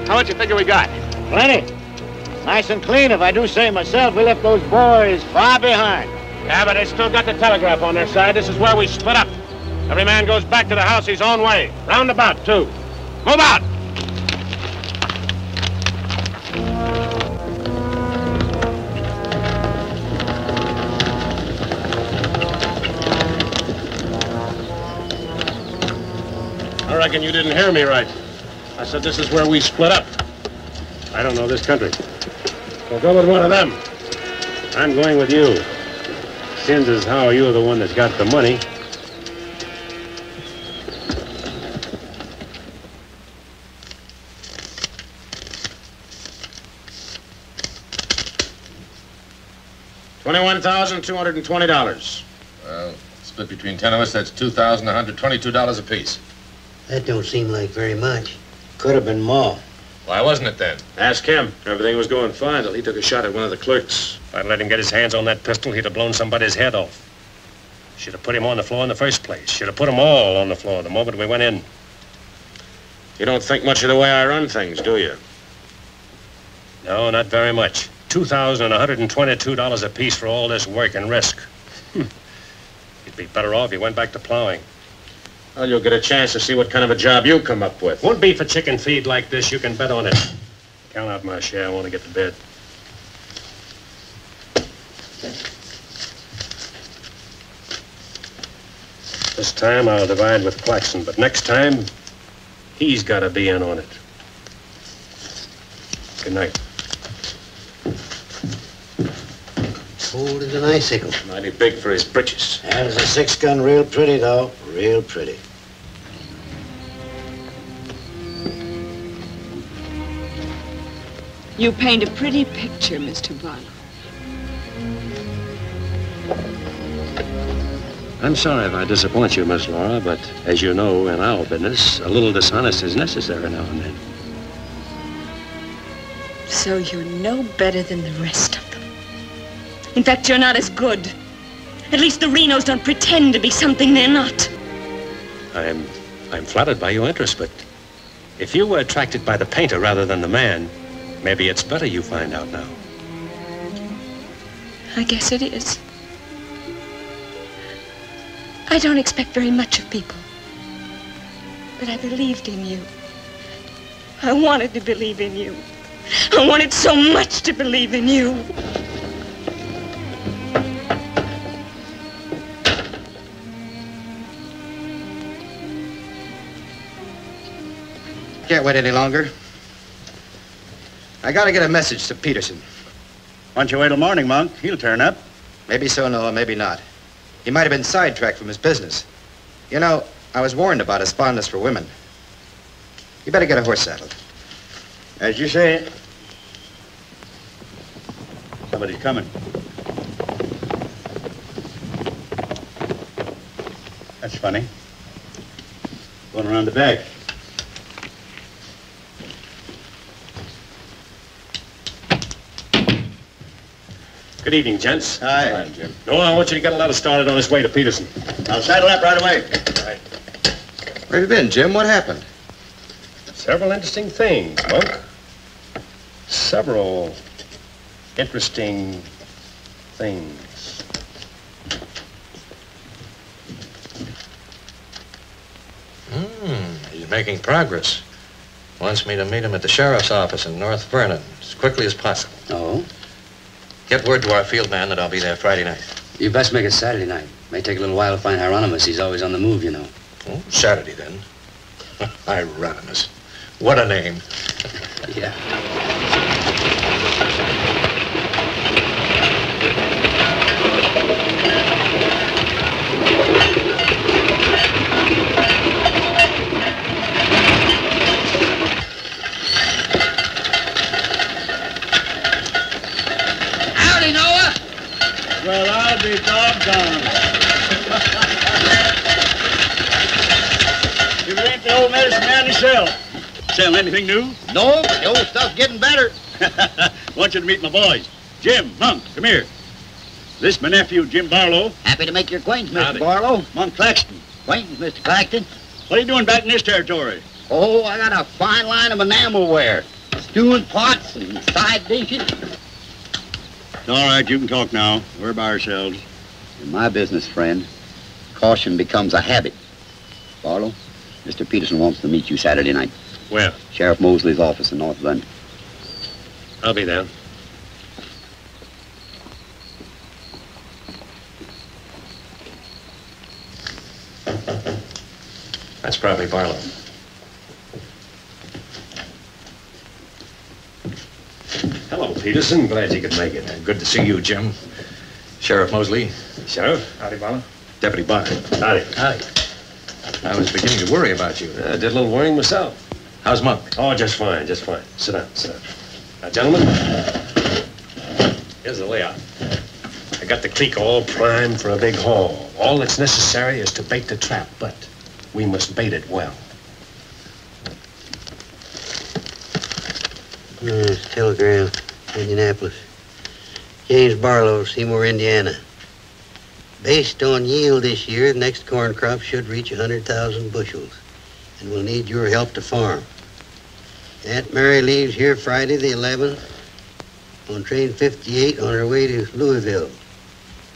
S16: How much you figure we got?
S2: Plenty. Nice and clean, if I do say myself. We left those boys far behind.
S16: Yeah, but they still got the telegraph on their side. This is where we split up. Every man goes back to the house his own way. Roundabout, too. Move out! I reckon you didn't hear me right. I said this is where we split up. I don't know this country. So go with one of them. I'm going with you. Since as how you're the one that's got the money. $21,220.
S6: Well, split between 10 of us, that's $2,122 apiece.
S15: That don't seem like very much. Could have been more.
S6: Why wasn't it then?
S16: Ask him. Everything was going fine till he took a shot at one of the clerks. If I'd let him get his hands on that pistol, he'd have blown somebody's head off. Should have put him on the floor in the first place. Should have put them all on the floor the moment we went in. You don't think much of the way I run things, do you? No, not very much. $2,122 apiece for all this work and risk. You'd be better off if you went back to plowing. Well, you'll get a chance to see what kind of a job you come up with. Won't be for chicken feed like this, you can bet on it. Count out my share, I want to get to bed. This time I'll divide with Claxon, but next time, he's got to be in on it. Good night.
S15: Cold as an icicle.
S16: Mighty big for his britches.
S15: That is a 6-gun, real pretty, though. Real pretty.
S13: You paint a pretty picture, Mr. Barlow.
S1: I'm sorry if I disappoint you, Miss Laura, but as you know, in our business, a little dishonest is necessary now and then.
S9: So you're no better than the rest of them. In fact, you're not as good. At least the Renos don't pretend to be something they're not.
S1: I'm flattered by your interest, but if you were attracted by the painter rather than the man, maybe it's better you find out now.
S9: I guess it is. I don't expect very much of people. But I believed in you. I wanted to believe in you. I wanted so much to believe in you.
S20: Can't wait any longer. I gotta get a message to Peterson.
S19: Why don't you wait till morning, Monk? He'll turn up.
S20: Maybe so, Noah, maybe not. He might have been sidetracked from his business. You know, I was warned about his fondness for women. You better get a horse saddled.
S19: As you say. Somebody's coming. That's funny. Going around the back.
S1: Good evening, gents.
S19: Hi.
S1: Hi, Jim. Noah, I want you to get a letter started on his way to Peterson.
S19: I'll saddle up right away.
S1: Right.
S20: Where have you been, Jim? What happened?
S1: Several interesting things, Monk. Several interesting things.
S17: He's making progress. Wants me to meet him at the sheriff's office in North Vernon as quickly as possible.
S11: Oh?
S17: Get word to our field man that I'll be there Friday night.
S11: You best make it Saturday night. May take a little while to find Hieronymus. He's always on the move, you know.
S17: Oh, Saturday, then. Hieronymus. What a name.
S11: Yeah.
S10: Howdy, Noah.
S19: Well, I'll be doggone. You ain't the old medicine man yourself. Selling anything new?
S2: No, but the old stuff's getting better.
S19: Want you to meet my boys. Jim, Monk, come here. This my nephew, Jim Barlow.
S2: Happy to make your acquaintance, Mr.
S19: Howdy.
S2: Barlow.
S19: Monk Claxton.
S2: Acquaintance, Mr. Claxton.
S19: What are you doing back in this territory?
S2: Oh, I got a fine line of enamel ware.
S19: stewing pots and side dishes.
S8: It's all right, you can talk now. We're by ourselves.
S12: In my business, friend, caution becomes a habit. Barlow, Mr. Peterson wants to meet you Saturday night.
S1: Where?
S12: Sheriff Mosley's office in North London.
S1: I'll be there. That's probably Barlow. Hello, Peterson. Glad you could make it.
S17: Good to see you, Jim. Sheriff Mosley.
S1: Sheriff?
S17: Howdy, Barlow. Deputy Barker.
S1: Howdy.
S17: Howdy. I was beginning to worry about you.
S1: I did a little worrying myself.
S17: How's Monk?
S1: Oh, just fine, just fine. Sit down, sit down. Now, gentlemen, here's the layout. I got the creek all primed for a big haul. All that's necessary is to bait the trap, but we must bait it well.
S15: Telegram, Indianapolis. James Barlow, Seymour, Indiana. Based on yield this year, the next corn crop should reach 100,000 bushels, and we'll need your help to farm. Aunt Mary leaves here Friday the 11th on train 58 on her way to Louisville.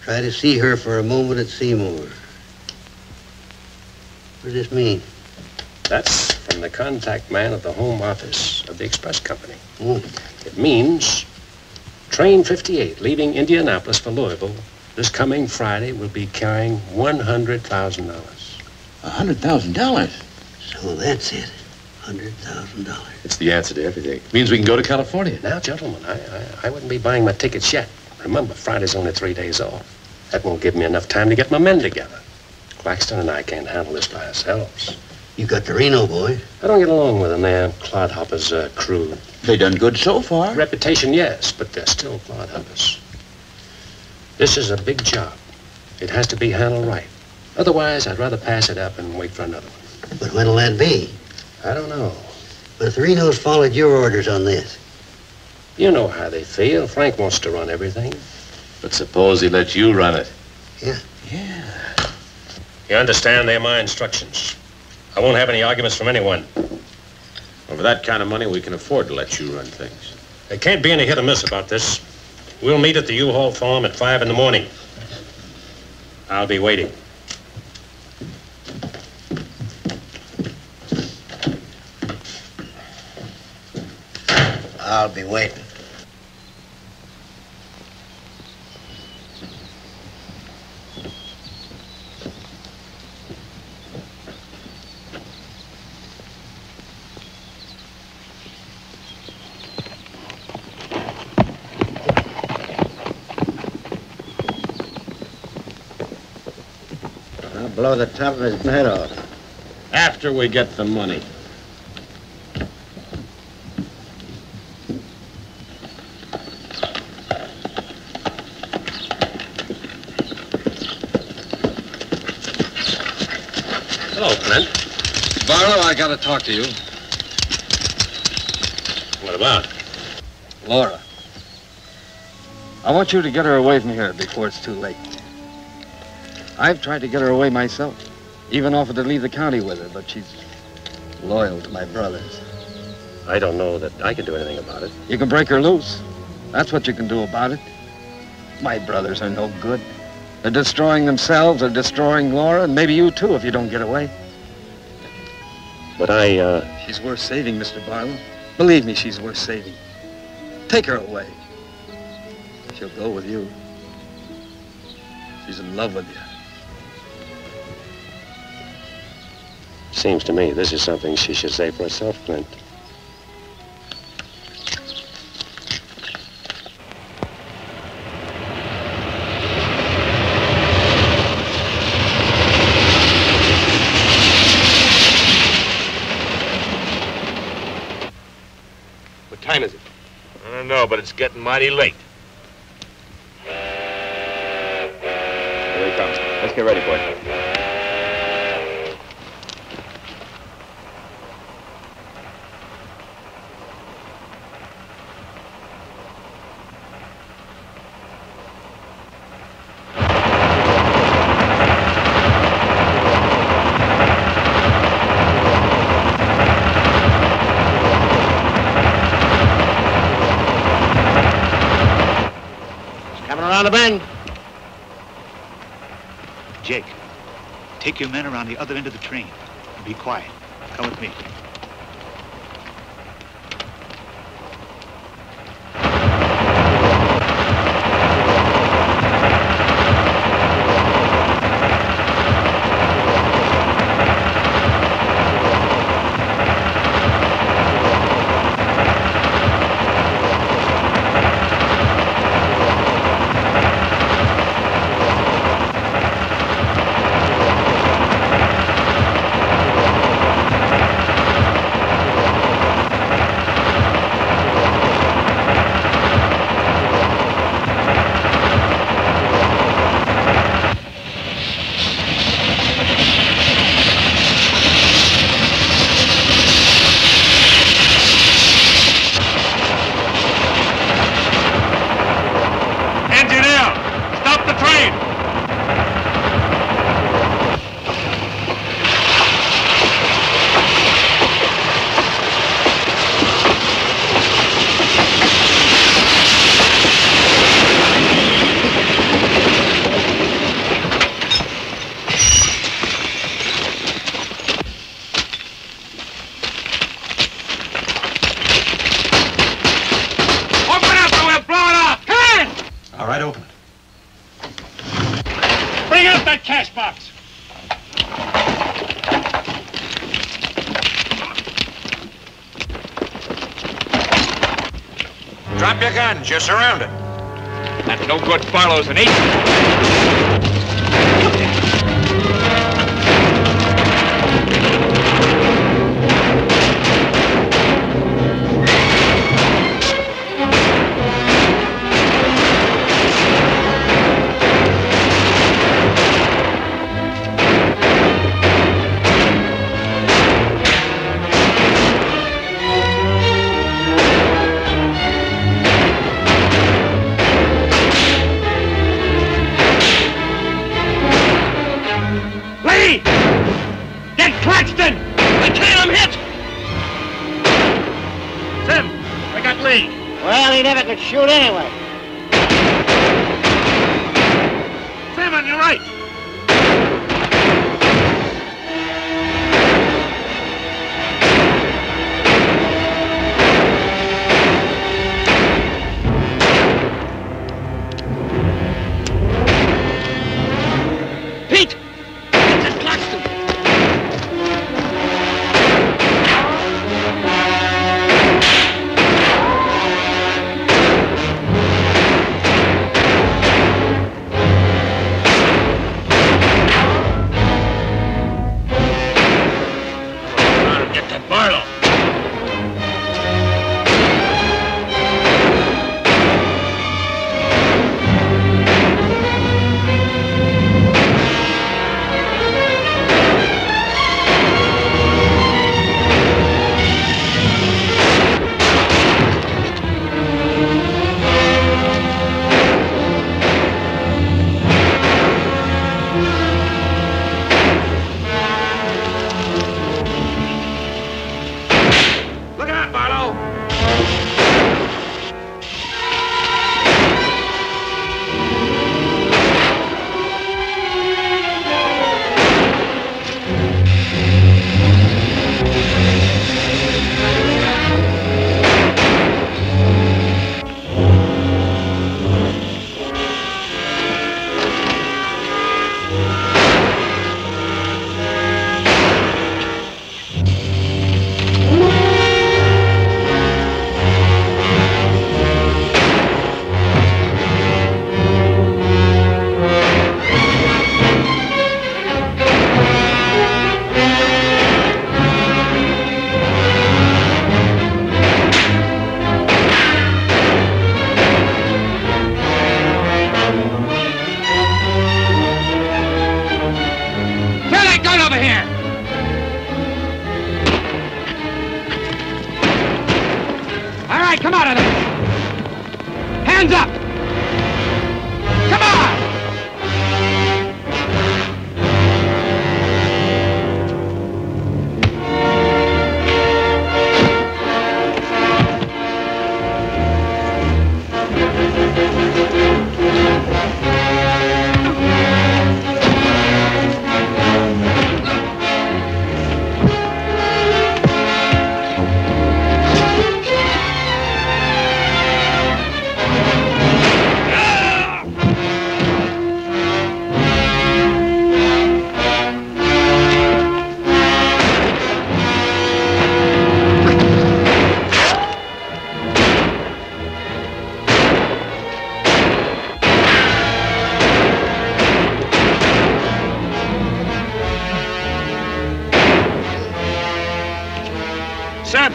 S15: Try to see her for a moment at Seymour. What does this mean?
S1: That's from the contact man at the home office of the express company.
S15: Oh.
S1: It means train 58 leaving Indianapolis for Louisville this coming Friday will be carrying $100,000.
S5: $100,000?
S15: So that's it. $100,000.
S6: It's the answer to everything. It means we can go to California.
S1: Now, gentlemen, I wouldn't be buying my tickets yet. Remember, Friday's only 3 days off. That won't give me enough time to get my men together. Claxton and I can't handle this by ourselves.
S15: You got the Reno boy.
S1: I don't get along with them. They're clodhoppers' crew.
S5: They done good so far.
S1: Reputation, yes, but they're still clodhoppers. This is a big job. It has to be handled right. Otherwise, I'd rather pass it up and wait for another one.
S15: But when'll that be?
S1: I don't know.
S15: But if the Renos followed your orders on this.
S1: You know how they feel. Frank wants to run everything.
S6: But suppose he lets you run it.
S15: Yeah.
S1: You understand, they're my instructions. I won't have any arguments from anyone.
S16: Well, for that kind of money, we can afford to let you run things.
S1: There can't be any hit or miss about this. We'll meet at the U-Haul farm at 5 in the morning. I'll be waiting.
S3: I'll be waiting.
S19: I'll blow the top of his head off.
S16: After we get the money.
S1: Hello, Clint.
S22: Barlow, I gotta talk to you.
S1: What about?
S22: Laura. I want you to get her away from here before it's too late. I've tried to get her away myself. Even offered to leave the county with her, but she's loyal to my brothers.
S1: I don't know that I can do anything about it.
S22: You can break her loose. That's what you can do about it. My brothers are no good. They're destroying themselves, they're destroying Laura, and maybe you too if you don't get away.
S1: But
S22: She's worth saving, Mr. Barlow. Believe me, she's worth saving. Take her away. She'll go with you. She's in love with you.
S1: Seems to me this is something she should say for herself, Clint.
S7: What time is it? I don't know, but it's getting mighty late.
S14: Here he comes. Let's get ready, boy.
S2: around the bend.
S4: Jake, take your men around the other end of the train. And be quiet. Come with me.
S17: Drop your guns. You're surrounded.
S16: That no good Barlow's an agent.
S2: Well, he never could shoot anyway.
S16: Sam, on your right.
S10: Pete! It's at Claxton! Come out of there! Hands up! Come on!
S16: Sam.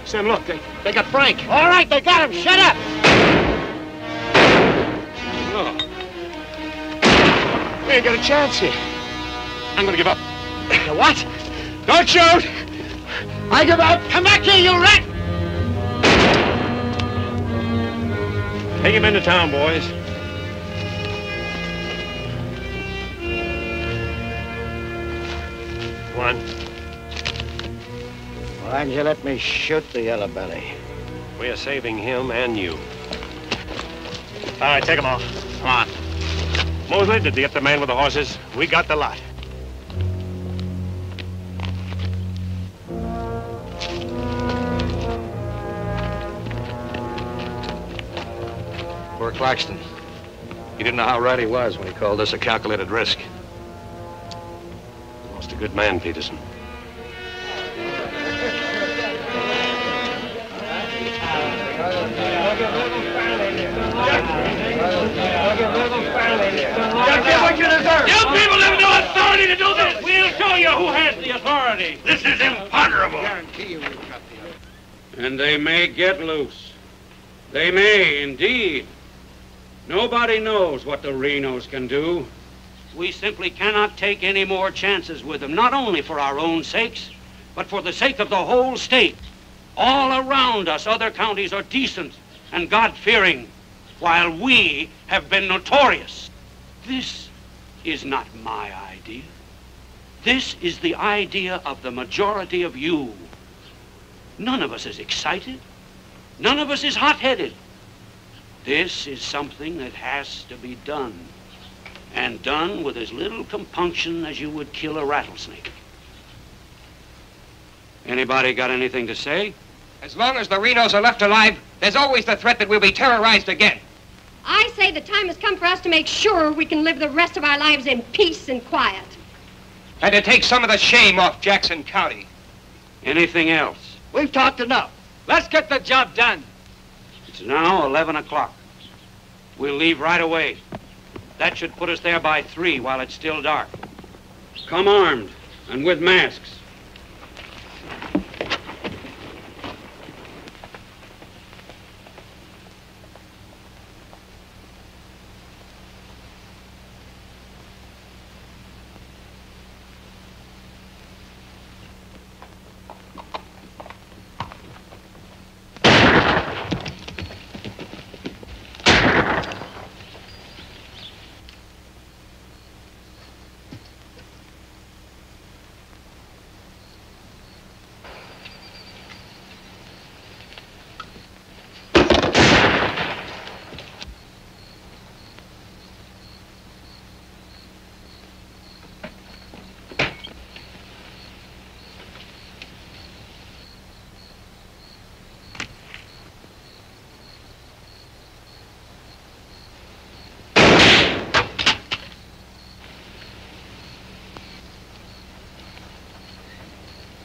S16: Sam, look, they got Frank.
S2: All right, they got him. Shut up.
S16: No. We ain't got a chance here. I'm gonna give up.
S2: You what?
S16: Don't shoot!
S2: I give up. Come back here, you rat.
S16: Take him into town, boys. Come on.
S19: Why'd you let me shoot the yellow belly?
S16: We're saving him and you. All right, take him off. Come on. Mosley, did you get the man with the horses? We got the lot.
S17: Poor Claxton. He didn't know how right he was when he called this a calculated risk.
S16: Lost a good man, Peterson.
S2: You people have no authority to do this. We'll show you who has the authority. This is imponderable.
S11: And they may get loose. They may, indeed. Nobody knows what the Renos can do.
S18: We simply cannot take any more chances with them, not only for our own sakes, but for the sake of the whole state. All around us, other counties are decent and God-fearing, while we have been notorious. This is not my idea. This is the idea of the majority of you. None of us is excited. None of us is hot-headed. This is something that has to be done, and done with as little compunction as you would kill a rattlesnake. Anybody got anything to say?
S7: As long as the Renos are left alive, there's always the threat that we'll be terrorized again.
S21: I say the time has come for us to make sure we can live the rest of our lives in peace and quiet.
S7: And to take some of the shame off Jackson County.
S18: Anything else?
S2: We've talked enough. Let's get the job done.
S18: It's now 11 o'clock. We'll leave right away. That should put us there by 3 while it's still dark. Come armed and with masks.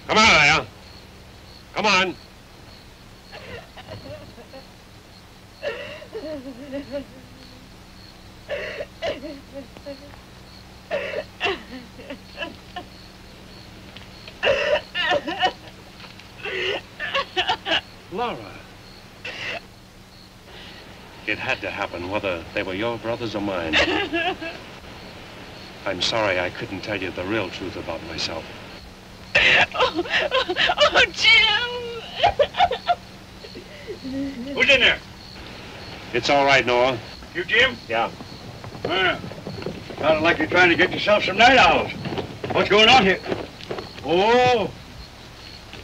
S16: Come on, Leia. Come on. Laura. It had to happen, whether they were your brothers or mine. I'm sorry I couldn't tell you the real truth about myself.
S9: Oh, Jim!
S2: Who's in there?
S16: It's all right, Noah.
S2: You, Jim?
S16: Yeah.
S2: Sounded like you're trying to get yourself some night owls. What's going on here? Oh!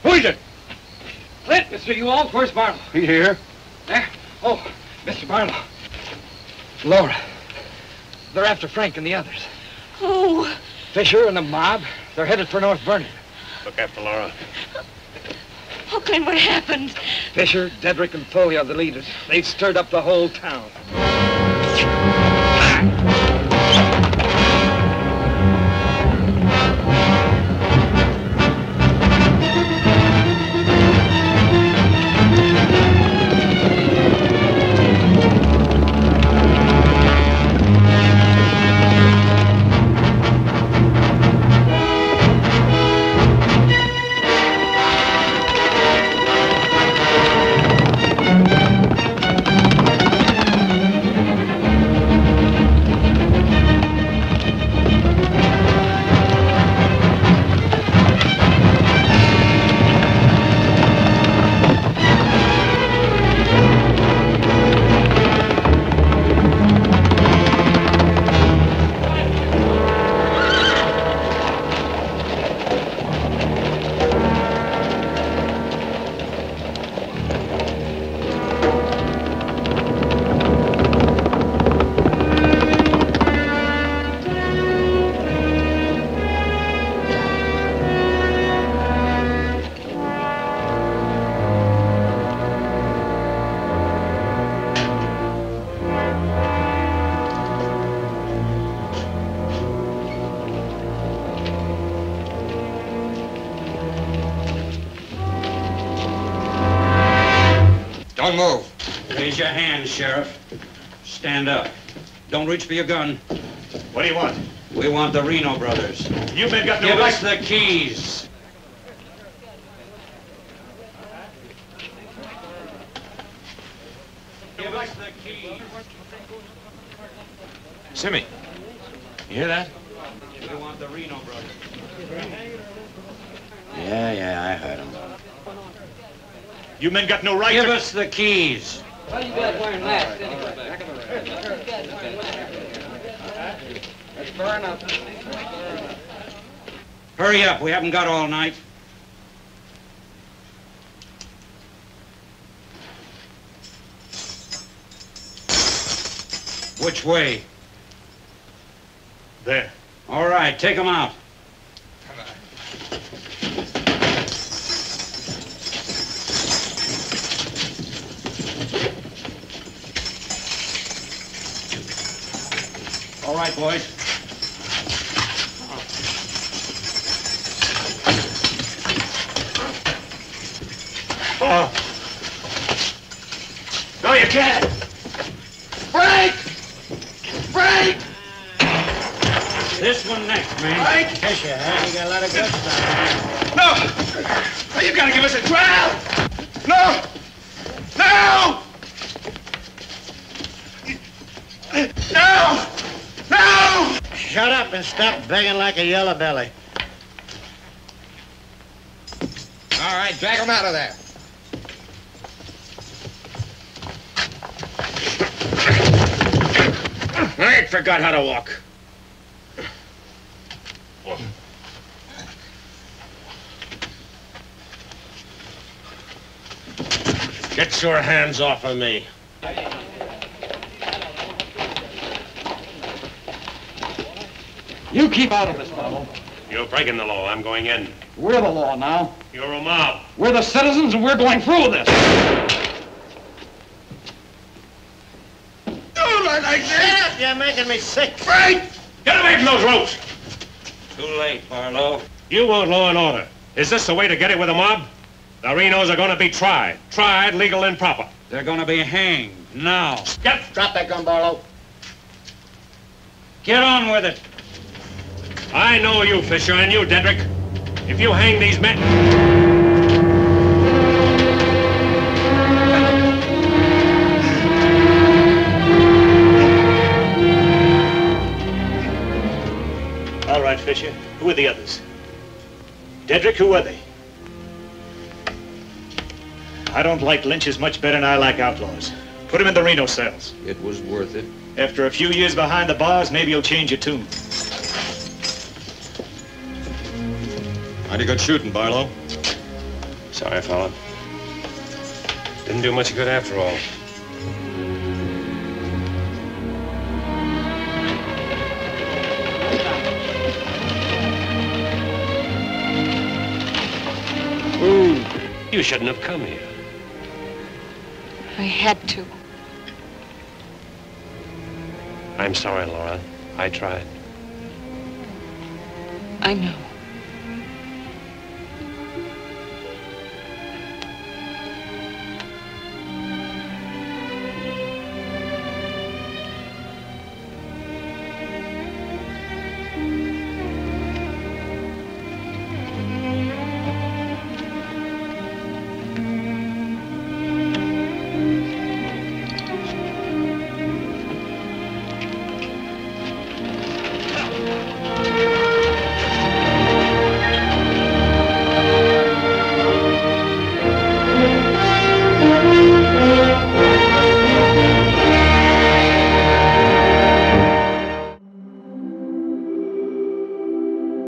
S2: Who is it?
S10: Clint, Mr. Ewald, where's Barlow?
S2: He's here.
S10: There? Oh, Mr. Barlow. Laura. They're after Frank and the others.
S9: Oh.
S10: Fisher and the mob. They're headed for North Vernon.
S16: Look after Laura.
S9: Oh, Clint, what happened?
S10: Fisher, Dedrick, and Foley are the leaders. They've stirred up the whole town.
S13: Don't move.
S11: Raise your hands, Sheriff. Stand up. Don't reach for your gun.
S2: What do you want?
S11: We want the Reno brothers.
S2: You men got no
S11: Give
S2: right.
S11: us the keys. Give us the keys.
S16: Simmy, you hear that?
S11: We want the Reno brothers.
S3: Yeah, I heard him.
S2: You men got no right
S11: Give
S2: to...
S11: us the keys.
S7: Why are you guys wearing masks anyway? That's fair enough.
S11: Hurry up, we haven't got all night. Which way?
S2: There.
S11: All right, take them out. All right, boys.
S2: Oh. No, you can't.
S11: Break! Break! This one next, man.
S2: Break!
S3: Kiss your head. You got a lot of good stuff.
S2: No! You gotta give us a trial! No! No! No! No!
S15: Shut up and stop begging like a yellow belly.
S13: All right, drag him out of there.
S16: I ain't forgot how to walk. Get your hands off of me.
S7: You keep out of this, Marlowe.
S16: You're breaking the law. I'm going in.
S7: We're the law now.
S16: You're a mob.
S7: We're the citizens, and we're going through with this.
S2: Don't like this!
S15: Shut up! You're making me sick.
S2: Right!
S16: Get away from those ropes!
S11: Too late, Barlow.
S16: You want law and order. Is this the way to get it with a mob? The Renos are going to be tried. Tried, legal, and proper.
S11: They're going to be hanged now.
S13: Drop that gun, Barlow.
S11: Get on with it.
S16: I know you, Fisher, and you, Dedrick. If you hang these men...
S2: All right, Fisher. Who are the others? Dedrick, who are they? I don't like lynches much better than I like outlaws. Put them in the Reno cells.
S14: It was worth it.
S2: After a few years behind the bars, maybe you'll change your tune.
S16: Mighty good shooting, Barlow. Sorry, fella. Didn't do much good after all. You shouldn't have come here.
S9: I had to.
S16: I'm sorry, Laura. I tried.
S9: I know.